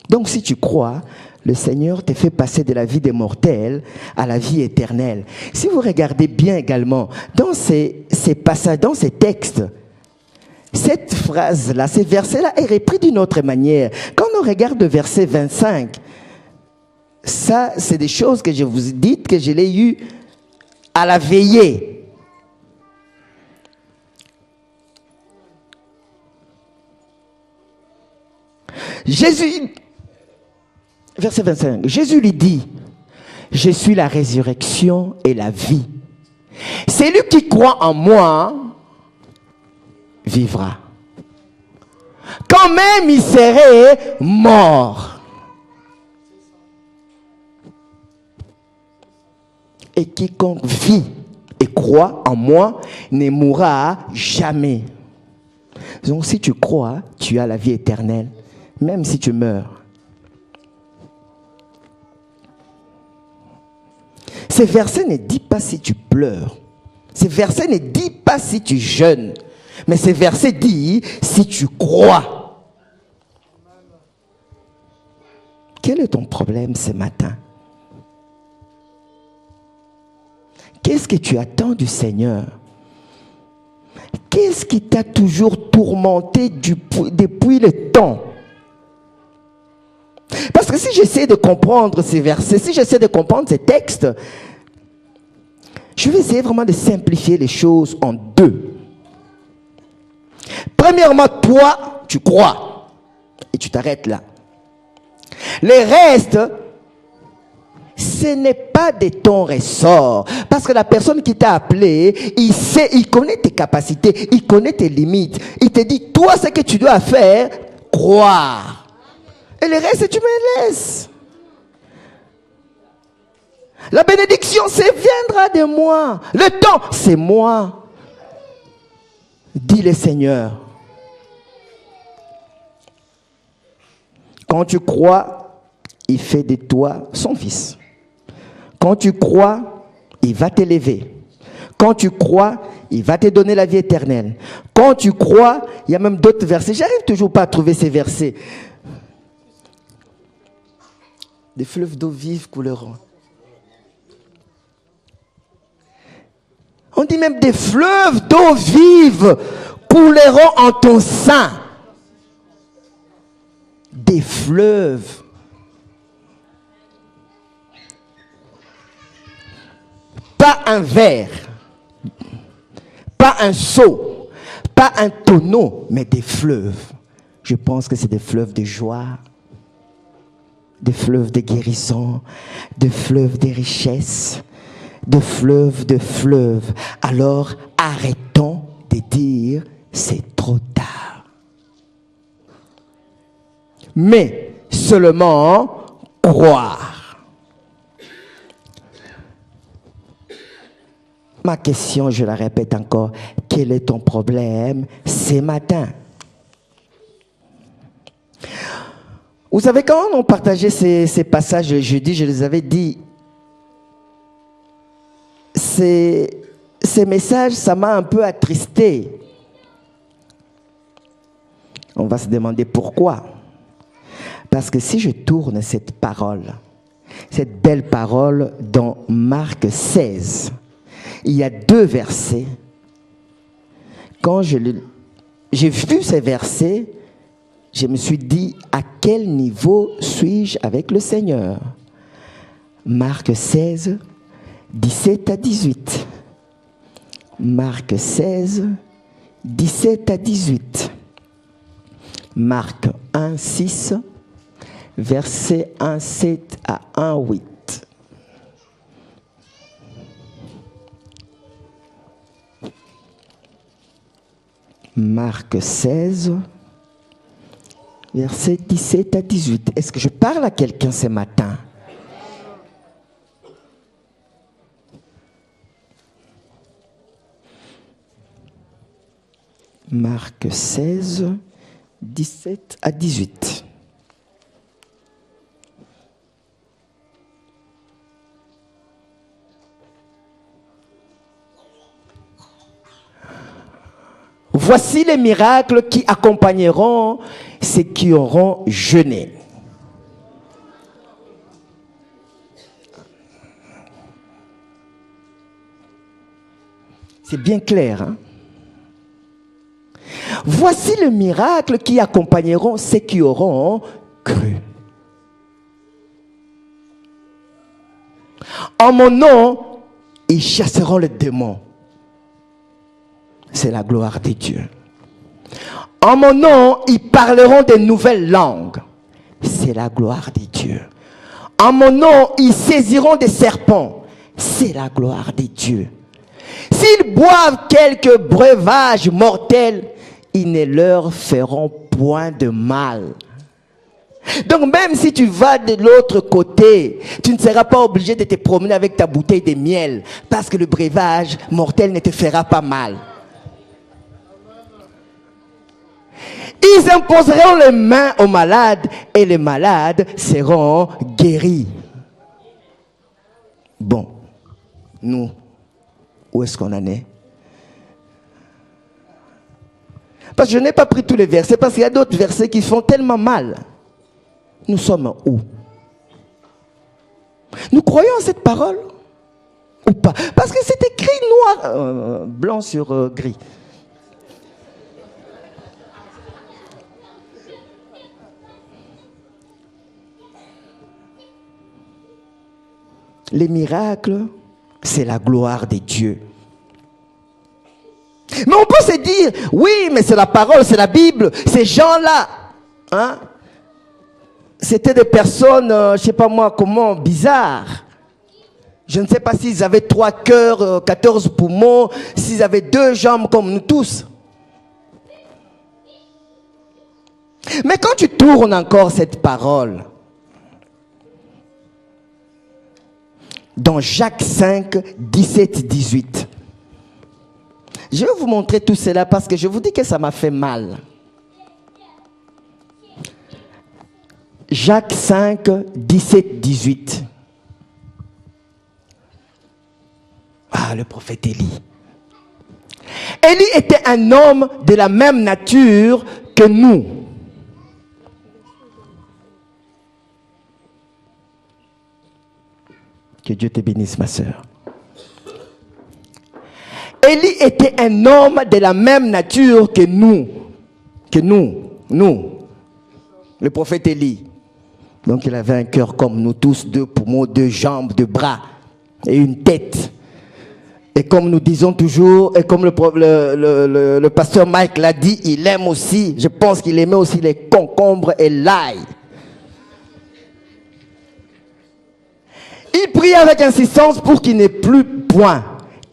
Speaker 1: Donc si tu crois, le Seigneur te fait passer de la vie des mortels à la vie éternelle. Si vous regardez bien également, dans ces passages, dans ces textes, cette phrase-là, ces versets-là est repris d'une autre manière. Quand on regarde le verset 25, ça, c'est des choses que je vous ai dites, que je l'ai eu à la veillée. Jésus, verset 25, Jésus lui dit, « Je suis la résurrection et la vie. Celui qui croit en moi vivra. Quand même il serait mort. Et quiconque vit et croit en moi ne mourra jamais. » Donc si tu crois, tu as la vie éternelle, même si tu meurs. Ces versets ne disent pas si tu pleures. Ces versets ne disent pas si tu jeûnes. Mais ces versets disent si tu crois. Quel est ton problème ce matin? Qu'est-ce que tu attends du Seigneur? Qu'est-ce qui t'a toujours tourmenté depuis le temps? Parce que si j'essaie de comprendre ces versets, si j'essaie de comprendre ces textes, je vais essayer vraiment de simplifier les choses en deux. Premièrement, toi, tu crois et tu t'arrêtes là. Le reste, ce n'est pas de ton ressort. Parce que la personne qui t'a appelé, il sait, il connaît tes capacités, il connaît tes limites. Il te dit, toi, ce que tu dois faire, croire. Et le reste, tu me laisses. La bénédiction, c'est viendra de moi. Le temps, c'est moi. Dit le Seigneur. Quand tu crois, il fait de toi son fils. Quand tu crois, il va t'élever. Quand tu crois, il va te donner la vie éternelle. Quand tu crois, il y a même d'autres versets. J'arrive toujours pas à trouver ces versets. Des fleuves d'eau vive couleront. On dit même des fleuves d'eau vive couleront en ton sein. Des fleuves. Pas un verre, pas un seau, pas un tonneau, mais des fleuves. Je pense que c'est des fleuves de joie, des fleuves de guérison, des fleuves de richesse, des fleuves de fleuves. Alors arrêtons de dire c'est trop tard. Mais seulement croire. Ma question, je la répète encore, quel est ton problème ce matin? Vous savez, quand on partageait ces passages jeudi, je les avais dit, ces messages, ça m'a un peu attristé. On va se demander pourquoi. Parce que si je tourne cette parole, cette belle parole dans Marc 16, il y a 2 versets. Quand j'ai vu ces versets, je me suis dit, à quel niveau suis-je avec le Seigneur? Marc 16, 17 à 18. Marc 16, 17 à 18. Marc 1, 6, versets 1, 7 à 1, 8. Marc 16, versets 17 à 18. Est-ce que je parle à quelqu'un ce matin? Marc 16, 17 à 18. Voici les miracles qui accompagneront ceux qui auront jeûné. C'est bien clair, hein? Voici les miracles qui accompagneront ceux qui auront cru. En mon nom, ils chasseront les démons. C'est la gloire de Dieu. En mon nom, ils parleront de nouvelles langues. C'est la gloire de Dieu. En mon nom, ils saisiront des serpents. C'est la gloire de Dieu. S'ils boivent quelques breuvages mortels, ils ne leur feront point de mal. Donc même si tu vas de l'autre côté, tu ne seras pas obligé de te promener avec ta bouteille de miel, parce que le breuvage mortel ne te fera pas mal. Ils imposeront les mains aux malades et les malades seront guéris. Bon, nous, où est-ce qu'on en est? Parce que je n'ai pas pris tous les versets, parce qu'il y a d'autres versets qui font tellement mal. Nous sommes où? Nous croyons en cette parole ou pas? Parce que c'est écrit noir, blanc sur gris. Les miracles, c'est la gloire de Dieu. Mais on peut se dire, oui, mais c'est la parole, c'est la Bible. Ces gens-là, hein, c'était des personnes, je ne sais pas moi comment, bizarres. Je ne sais pas s'ils avaient 3 cœurs, 14 poumons, s'ils avaient 2 jambes comme nous tous. Mais quand tu tournes encore cette parole, dans Jacques 5, 17, 18, je vais vous montrer tout cela parce que je vous dis que ça m'a fait mal. Jacques 5, 17, 18. Ah, le prophète Élie. Élie était un homme de la même nature que nous. Que Dieu te bénisse, ma sœur. Élie était un homme de la même nature que nous. Nous. Le prophète Élie. Donc il avait un cœur comme nous tous, 2 poumons, 2 jambes, 2 bras et une tête. Et comme nous disons toujours, et comme le pasteur Mike l'a dit, il aime aussi, je pense qu'il aimait aussi les concombres et l'ail. Il pria avec insistance pour qu'il n'ait plus point.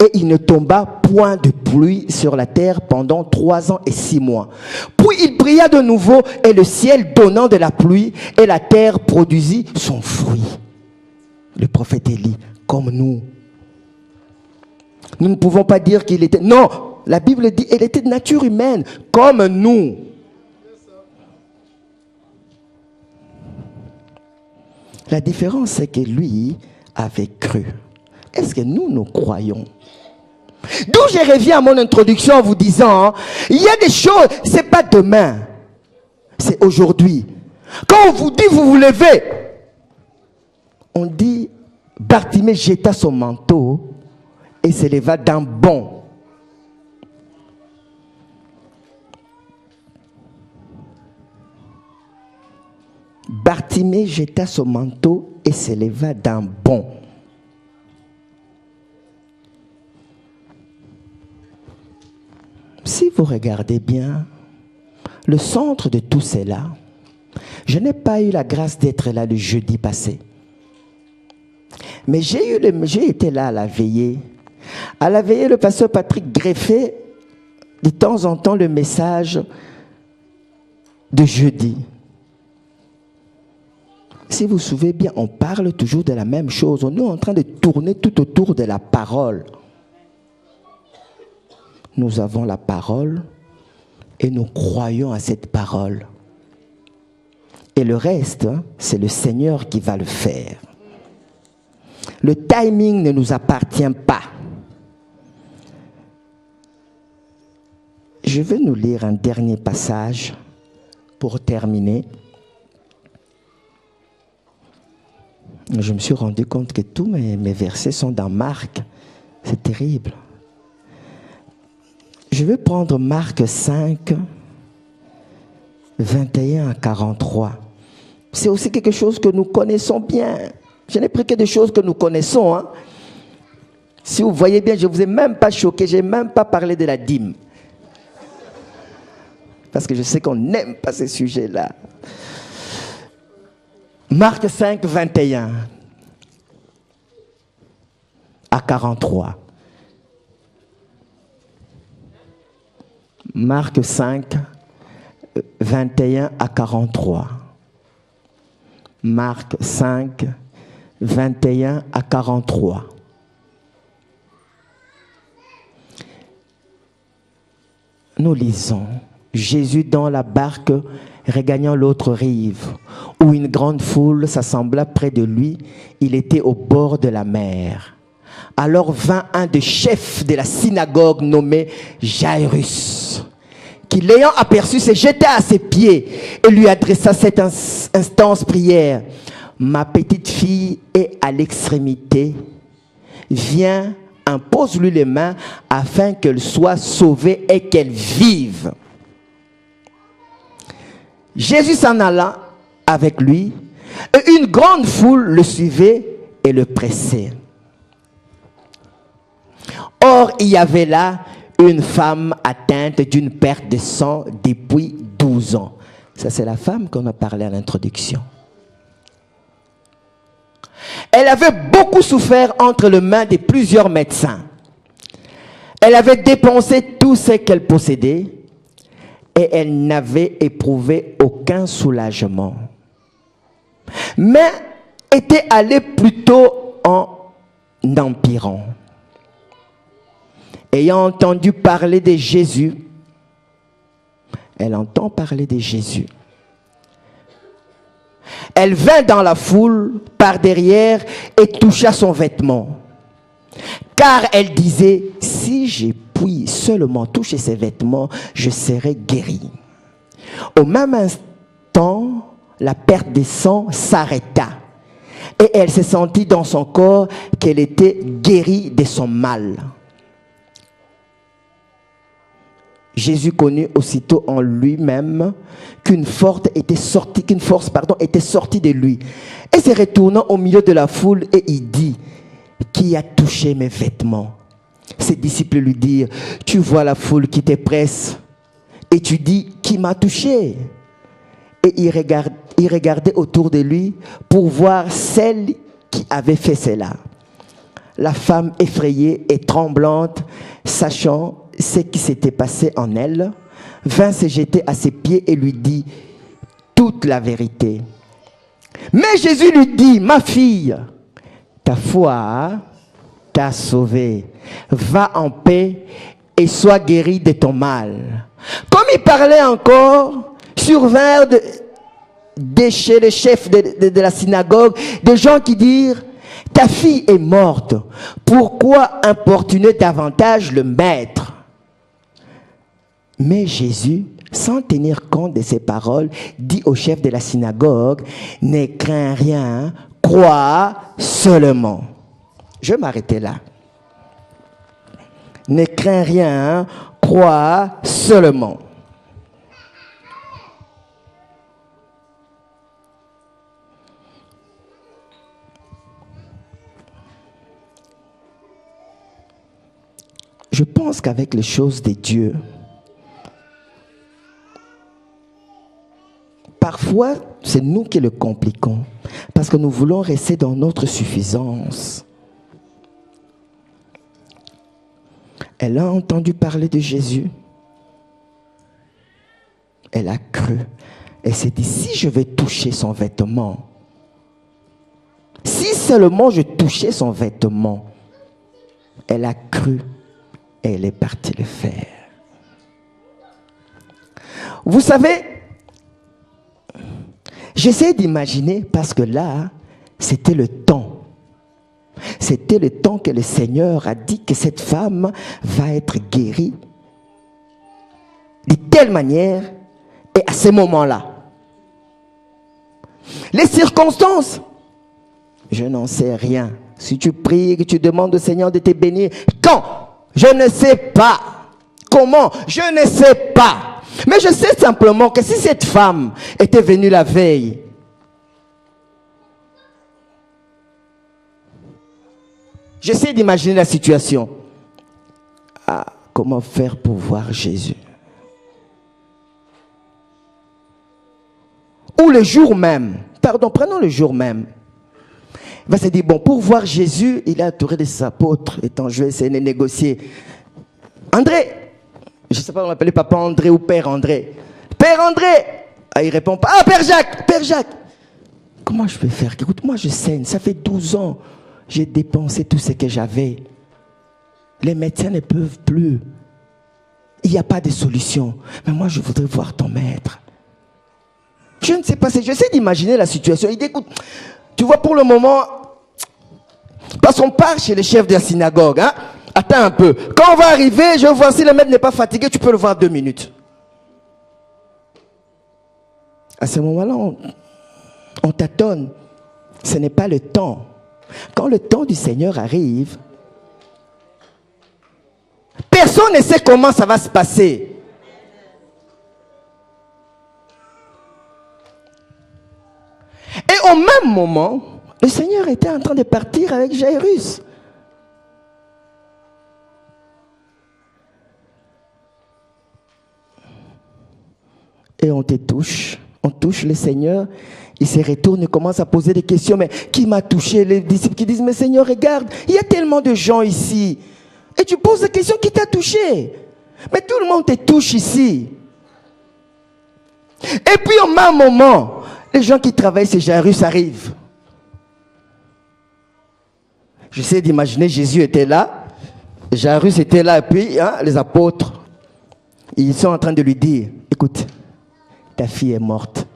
Speaker 1: Et il ne tomba point de pluie sur la terre pendant 3 ans et 6 mois. Puis il pria de nouveau, et le ciel donnant de la pluie, et la terre produisit son fruit. Le prophète Élie, comme nous. Nous ne pouvons pas dire qu'il était... Non, la Bible dit qu'il était de nature humaine, comme nous. La différence, c'est que lui avait cru. Est-ce que nous croyons? D'où je reviens à mon introduction en vous disant, il y a des choses, c'est pas demain, c'est aujourd'hui. Quand on vous dit, vous vous levez, on dit, Bartimée jeta son manteau et se leva d'un bond. Bartimée jeta son manteau et se leva d'un bond. Si vous regardez bien, le centre de tout cela, je n'ai pas eu la grâce d'être là le jeudi passé. Mais j'ai été là à la veillée. À la veillée, le pasteur Patrick greffait de temps en temps le message de jeudi. Si vous vous souvenez bien, on parle toujours de la même chose. On est en train de tourner tout autour de la parole. Nous avons la parole et nous croyons à cette parole. Et le reste, c'est le Seigneur qui va le faire. Le timing ne nous appartient pas. Je vais nous lire un dernier passage pour terminer. Je me suis rendu compte que tous mes versets sont dans Marc. C'est terrible. Je vais prendre Marc 5, 21 à 43. C'est aussi quelque chose que nous connaissons bien. Je n'ai pris que des choses que nous connaissons. Hein. Si vous voyez bien, je ne vous ai même pas choqué, je n'ai même pas parlé de la dîme. Parce que je sais qu'on n'aime pas ces sujets-là. Marc 5, 21 à 43. Marc 5, 21 à 43. Marc 5, 21 à 43. Nous lisons. Jésus dans la barque regagnant l'autre rive, où une grande foule s'assembla près de lui. Il était au bord de la mer. Alors vint un des chefs de la synagogue nommé Jairus, qui l'ayant aperçu se jeta à ses pieds et lui adressa cette instance prière. Ma petite fille est à l'extrémité. Viens, impose-lui les mains afin qu'elle soit sauvée et qu'elle vive. Jésus s'en alla avec lui et une grande foule le suivait et le pressait. Or, il y avait là une femme atteinte d'une perte de sang depuis 12 ans. Ça, c'est la femme qu'on a parlé à l'introduction. Elle avait beaucoup souffert entre les mains de plusieurs médecins. Elle avait dépensé tout ce qu'elle possédait et elle n'avait éprouvé aucun soulagement. Mais était allée plutôt en empirant. Ayant entendu parler de Jésus, elle entend parler de Jésus. Elle vint dans la foule par derrière et toucha son vêtement. Car elle disait, si je puis seulement toucher ses vêtements, je serai guérie. Au même instant, la perte de sang s'arrêta. Et elle se sentit dans son corps qu'elle était guérie de son mal. Jésus connut aussitôt en lui-même qu'une force était sortie de lui. Et se retournant au milieu de la foule, et il dit, qui a touché mes vêtements? Ses disciples lui dirent, tu vois la foule qui te presse, et tu dis, qui m'a touché? Et il regardait autour de lui pour voir celle qui avait fait cela. La femme effrayée et tremblante, sachant ce qui s'était passé en elle, vint se jeter à ses pieds et lui dit toute la vérité. Mais Jésus lui dit, ma fille, ta foi t'a sauvée. Va en paix et sois guérie de ton mal. Comme il parlait encore, survinrent chez les chefs de la synagogue des gens qui dirent, ta fille est morte, pourquoi importuner davantage le maître? Mais Jésus, sans tenir compte de ces paroles, dit au chef de la synagogue, ne crains rien, crois seulement. Je vais m'arrêter là. Ne crains rien, crois seulement. Je pense qu'avec les choses de Dieu, parfois, c'est nous qui le compliquons, parce que nous voulons rester dans notre suffisance. Elle a entendu parler de Jésus. Elle a cru. Elle s'est dit, si je vais toucher son vêtement, si seulement je touchais son vêtement, elle a cru. Et elle est partie le faire. Vous savez, j'essaie d'imaginer parce que là, c'était le temps. C'était le temps que le Seigneur a dit que cette femme va être guérie de telle manière et à ce moment-là. Les circonstances, je n'en sais rien. Si tu pries, que tu demandes au Seigneur de te bénir, quand? Je ne sais pas. Comment? Je ne sais pas. Mais je sais simplement que si cette femme était venue la veille, j'essaie d'imaginer la situation. Ah, comment faire pour voir Jésus? Ou le jour même, prenons le jour même. Il va se dire, bon, pour voir Jésus, il est entouré de ses apôtres. Étant, je vais essayer de négocier. André, je ne sais pas, on m'appelait Papa André ou Père André. Père André! Ah, il répond pas. Ah, Père Jacques! Père Jacques! Comment je peux faire? Écoute, moi je saigne. Ça fait 12 ans. J'ai dépensé tout ce que j'avais. Les médecins ne peuvent plus. Il n'y a pas de solution. Mais moi, je voudrais voir ton maître. Je ne sais pas. J'essaie d'imaginer la situation. Il dit, écoute, tu vois, pour le moment, parce qu'on part chez le chef de la synagogue, hein? Attends un peu. Quand on va arriver, je vais voir si le maître n'est pas fatigué, tu peux le voir 2 minutes. À ce moment-là, on tâtonne. Ce n'est pas le temps. Quand le temps du Seigneur arrive, personne ne sait comment ça va se passer. Et au même moment, le Seigneur était en train de partir avec Jairus. Et on te touche, On touche le Seigneur, il se retourne et commence à poser des questions. Mais qui m'a touché? Les disciples qui disent, mais Seigneur, regarde, il y a tellement de gens ici. Et tu poses des questions, qui t'a touché? Mais tout le monde te touche ici. Et puis au même moment, les gens qui travaillent chez Jairus arrivent. J'essaie d'imaginer, Jésus était là, Jairus était là, et puis les apôtres, ils sont en train de lui dire, écoute, ta fille est morte,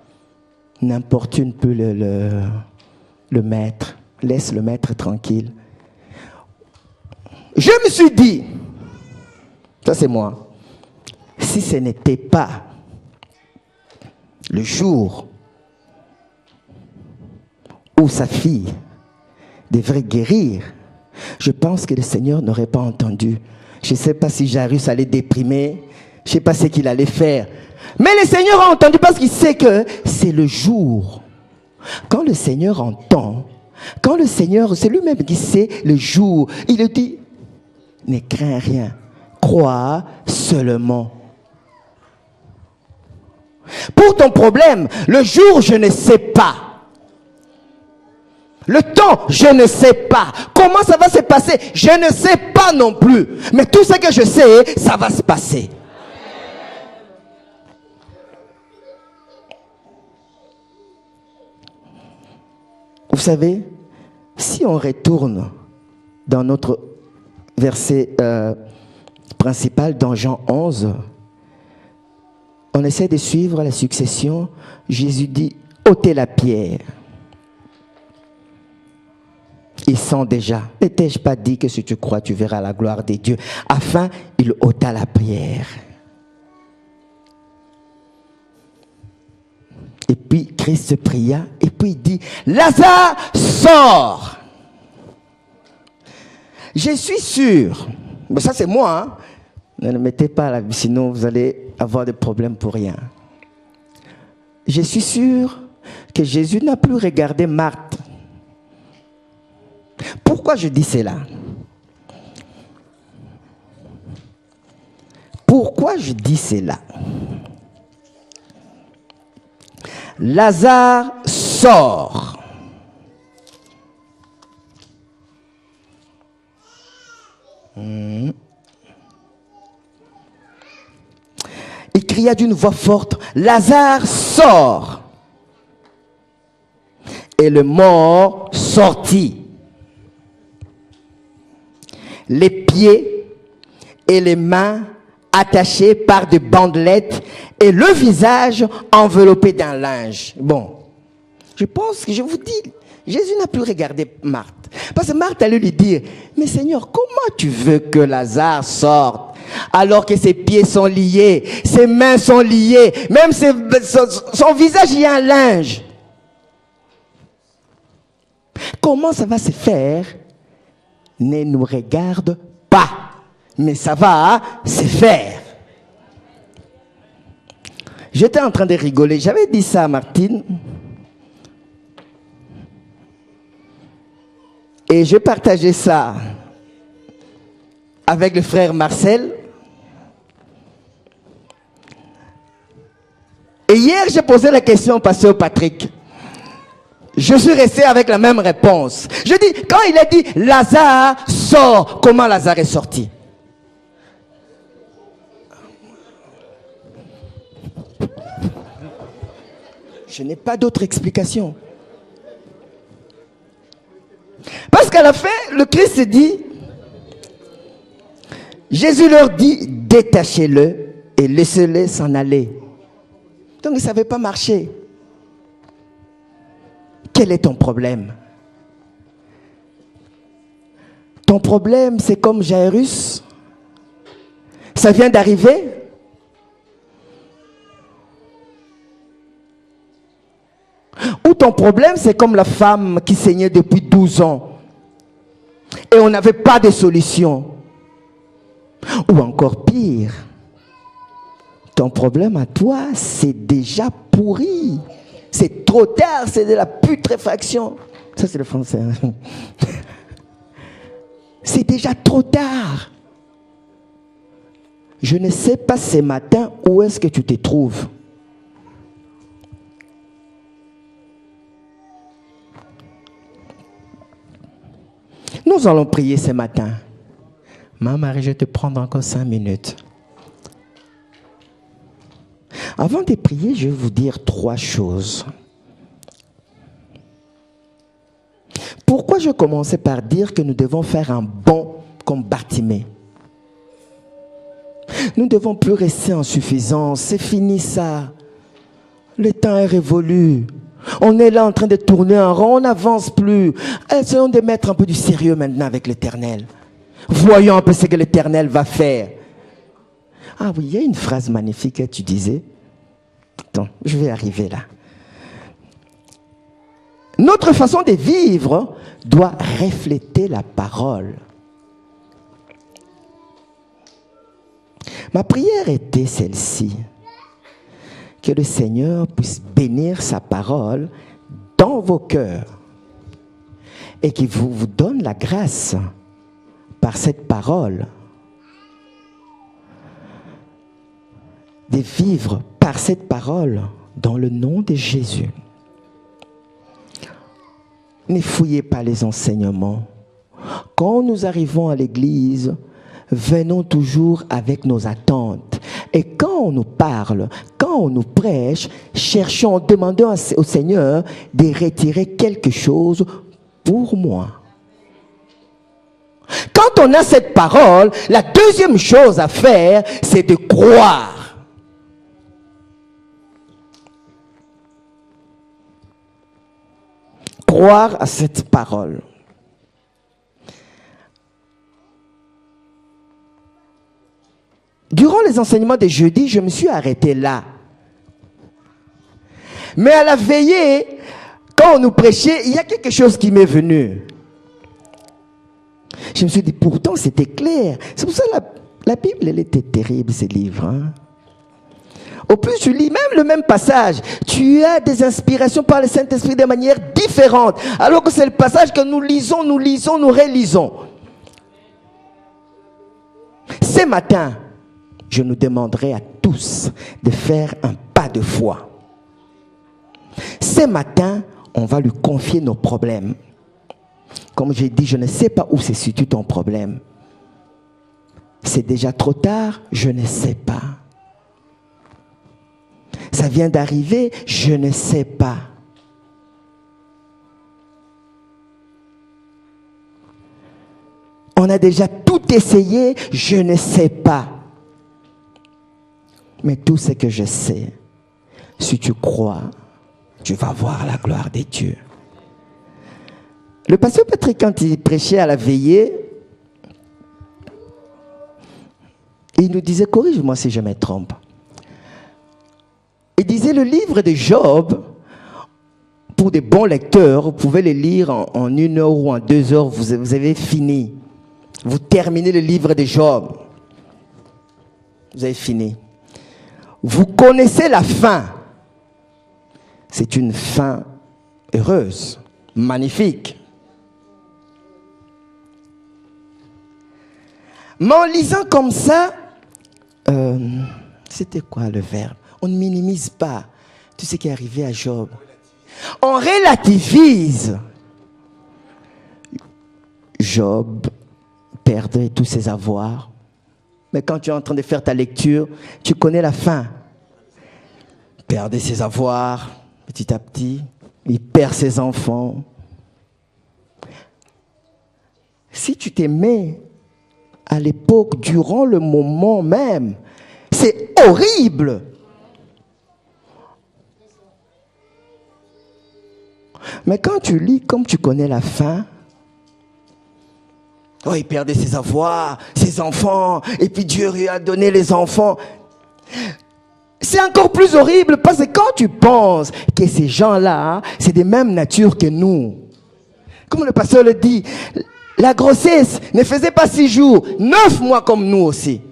Speaker 1: n'importune plus le maître, laisse le maître tranquille. Je me suis dit, ça c'est moi, si ce n'était pas le jour où sa fille devrait guérir, je pense que le Seigneur n'aurait pas entendu. Je ne sais pas si Jairus allait déprimer, je ne sais pas ce qu'il allait faire. Mais le Seigneur a entendu parce qu'il sait que c'est le jour. Quand le Seigneur entend, quand le Seigneur, c'est lui-même qui sait le jour, il lui dit, ne crains rien, crois seulement. Pour ton problème, le jour, je ne sais pas. Le temps, je ne sais pas. Comment ça va se passer, je ne sais pas non plus. Mais tout ce que je sais, ça va se passer. Vous savez, si on retourne dans notre verset principal, dans Jean 11, on essaie de suivre la succession. Jésus dit, ôtez la pierre. Ils sont déjà. Ne t'ai-je pas dit que si tu crois, tu verras la gloire de Dieu? Afin, il ôta la pierre. Et puis Christ pria, et puis il dit, Lazare, sors. Je suis sûr, mais ça c'est moi, hein? Ne le mettez pas là, sinon vous allez avoir des problèmes pour rien. Je suis sûr que Jésus n'a plus regardé Marthe. Pourquoi je dis cela? Pourquoi je dis cela? Lazare sort. Il cria d'une voix forte, Lazare sort. Et le mort sortit. Les pieds et les mains attachés par des bandelettes et le visage enveloppé d'un linge. Bon, je pense que je vous dis, Jésus n'a plus regardé Marthe. Parce que Marthe allait lui dire, mais Seigneur, comment tu veux que Lazare sorte alors que ses pieds sont liés, ses mains sont liées, même son visage, il y a un linge. Comment ça va se faire? Ne nous regarde pas, mais ça va se faire. J'étais en train de rigoler, j'avais dit ça à Martine, et je partageais ça avec le frère Marcel. Et hier, j'ai posé la question au pasteur Patrick. Je suis resté avec la même réponse. Je dis, quand il a dit Lazare sort, comment Lazare est sorti? Je n'ai pas d'autre explication. Parce qu'à la fin, le Christ dit, Jésus leur dit, détachez-le et laissez-le s'en aller. Donc il ne savait pas marcher. Quel est ton problème? Ton problème, c'est comme Jairus. Ça vient d'arriver. Ou ton problème, c'est comme la femme qui saignait depuis 12 ans. Et on n'avait pas de solution. Ou encore pire, ton problème à toi, c'est déjà pourri. C'est trop tard, c'est de la putréfaction. Ça, c'est le français. Hein? C'est déjà trop tard. Je ne sais pas ce matin où est-ce que tu te trouves. Nous allons prier ce matin. Marie, je vais te prendre encore 5 minutes. Avant de prier, je vais vous dire 3 choses. Pourquoi je commençais par dire que nous devons faire un bond comme Bartimée? Nous ne devons plus rester en suffisance. C'est fini ça. Le temps est révolu. On est là en train de tourner en rond. On n'avance plus. Essayons de mettre un peu du sérieux maintenant avec l'Éternel. Voyons un peu ce que l'Éternel va faire. Ah oui, il y a une phrase magnifique que tu disais. Attends, je vais arriver là. Notre façon de vivre doit refléter la parole. Ma prière était celle-ci. Que le Seigneur puisse bénir sa parole dans vos cœurs. Et qu'il vous donne la grâce par cette parole de vivre par cette parole dans le nom de Jésus. Ne fouillez pas les enseignements. Quand nous arrivons à l'église, venons toujours avec nos attentes. Et quand on nous parle, quand on nous prêche, cherchons, demandons au Seigneur de retirer quelque chose pour moi. Quand on a cette parole, la deuxième chose à faire, c'est de croire. Croire à cette parole. Durant les enseignements de jeudi, je me suis arrêté là. Mais à la veillée, quand on nous prêchait, il y a quelque chose qui m'est venu. Je me suis dit, pourtant c'était clair. C'est pour ça que la Bible, elle était terrible, ces livres. Hein? Au plus tu lis même le même passage, tu as des inspirations par le Saint-Esprit de manière différente. Alors que c'est le passage que nous lisons, nous relisons. Ce matin, je nous demanderai à tous de faire un pas de foi. Ce matin, on va lui confier nos problèmes. Comme j'ai dit, je ne sais pas où se situe ton problème. C'est déjà trop tard, je ne sais pas. Ça vient d'arriver, je ne sais pas. On a déjà tout essayé, je ne sais pas. Mais tout ce que je sais, si tu crois, tu vas voir la gloire de Dieu. Le pasteur Patrick, quand il prêchait à la veillée, il nous disait, corrige-moi si je me trompe. Il disait, le livre de Job, pour des bons lecteurs, vous pouvez le lire en 1 heure ou en 2 heures, vous avez fini. Vous terminez le livre de Job. Vous avez fini. Vous connaissez la fin. C'est une fin heureuse, magnifique. Mais en lisant comme ça, c'était quoi le verbe? On ne minimise pas tout ce qui est arrivé à Job. On relativise. Job perdait tous ses avoirs. Mais quand tu es en train de faire ta lecture, tu connais la fin. Il perdait ses avoirs petit à petit. Il perd ses enfants. Si tu t'aimais à l'époque, durant le moment même, c'est horrible. Mais quand tu lis, comme tu connais la fin, oh, il perdait ses avoirs, ses enfants, et puis Dieu lui a donné les enfants. C'est encore plus horrible parce que quand tu penses que ces gens-là, c'est des mêmes natures que nous. Comme le pasteur le dit, la grossesse ne faisait pas 6 jours, 9 mois comme nous aussi.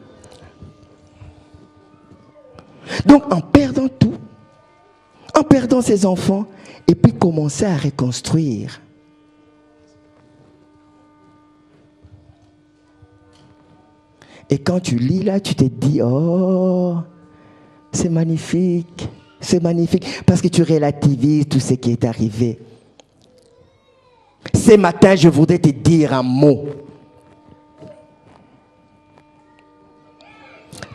Speaker 1: Donc en perdant tout, en perdant ses enfants, et puis commencer à reconstruire. Et quand tu lis là, tu te dis, oh, c'est magnifique, parce que tu relativises tout ce qui est arrivé. Ce matin, je voudrais te dire un mot.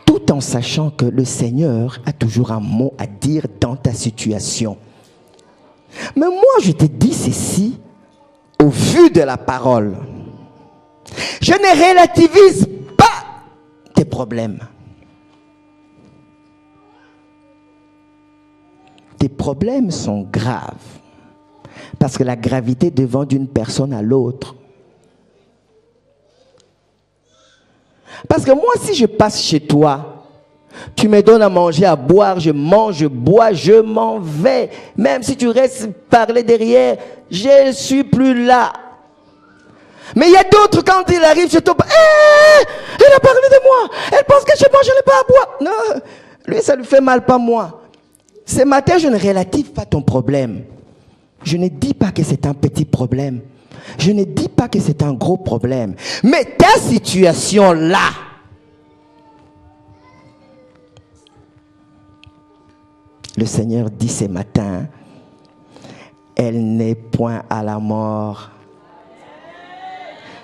Speaker 1: Tout en sachant que le Seigneur a toujours un mot à dire dans ta situation. Mais moi, je te dis ceci au vu de la parole. Je ne relativise pas tes problèmes. Tes problèmes sont graves. Parce que la gravité dépend d'une personne à l'autre. Parce que moi, si je passe chez toi, tu me donnes à manger, à boire, je mange, je bois, je m'en vais. Même si tu restes parler derrière, je ne suis plus là. Mais il y a d'autres, quand il arrive chez toi, elle a parlé de moi. Elle pense que chez moi, je n'ai pas à boire. Non, lui, ça lui fait mal, pas moi. Ce matin, je ne relative pas ton problème. Je ne dis pas que c'est un petit problème. Je ne dis pas que c'est un gros problème. Mais ta situation là, le Seigneur dit ce matin, elle n'est point à la mort.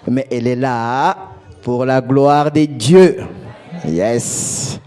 Speaker 1: Mais elle est là pour la gloire de Dieu. Yes.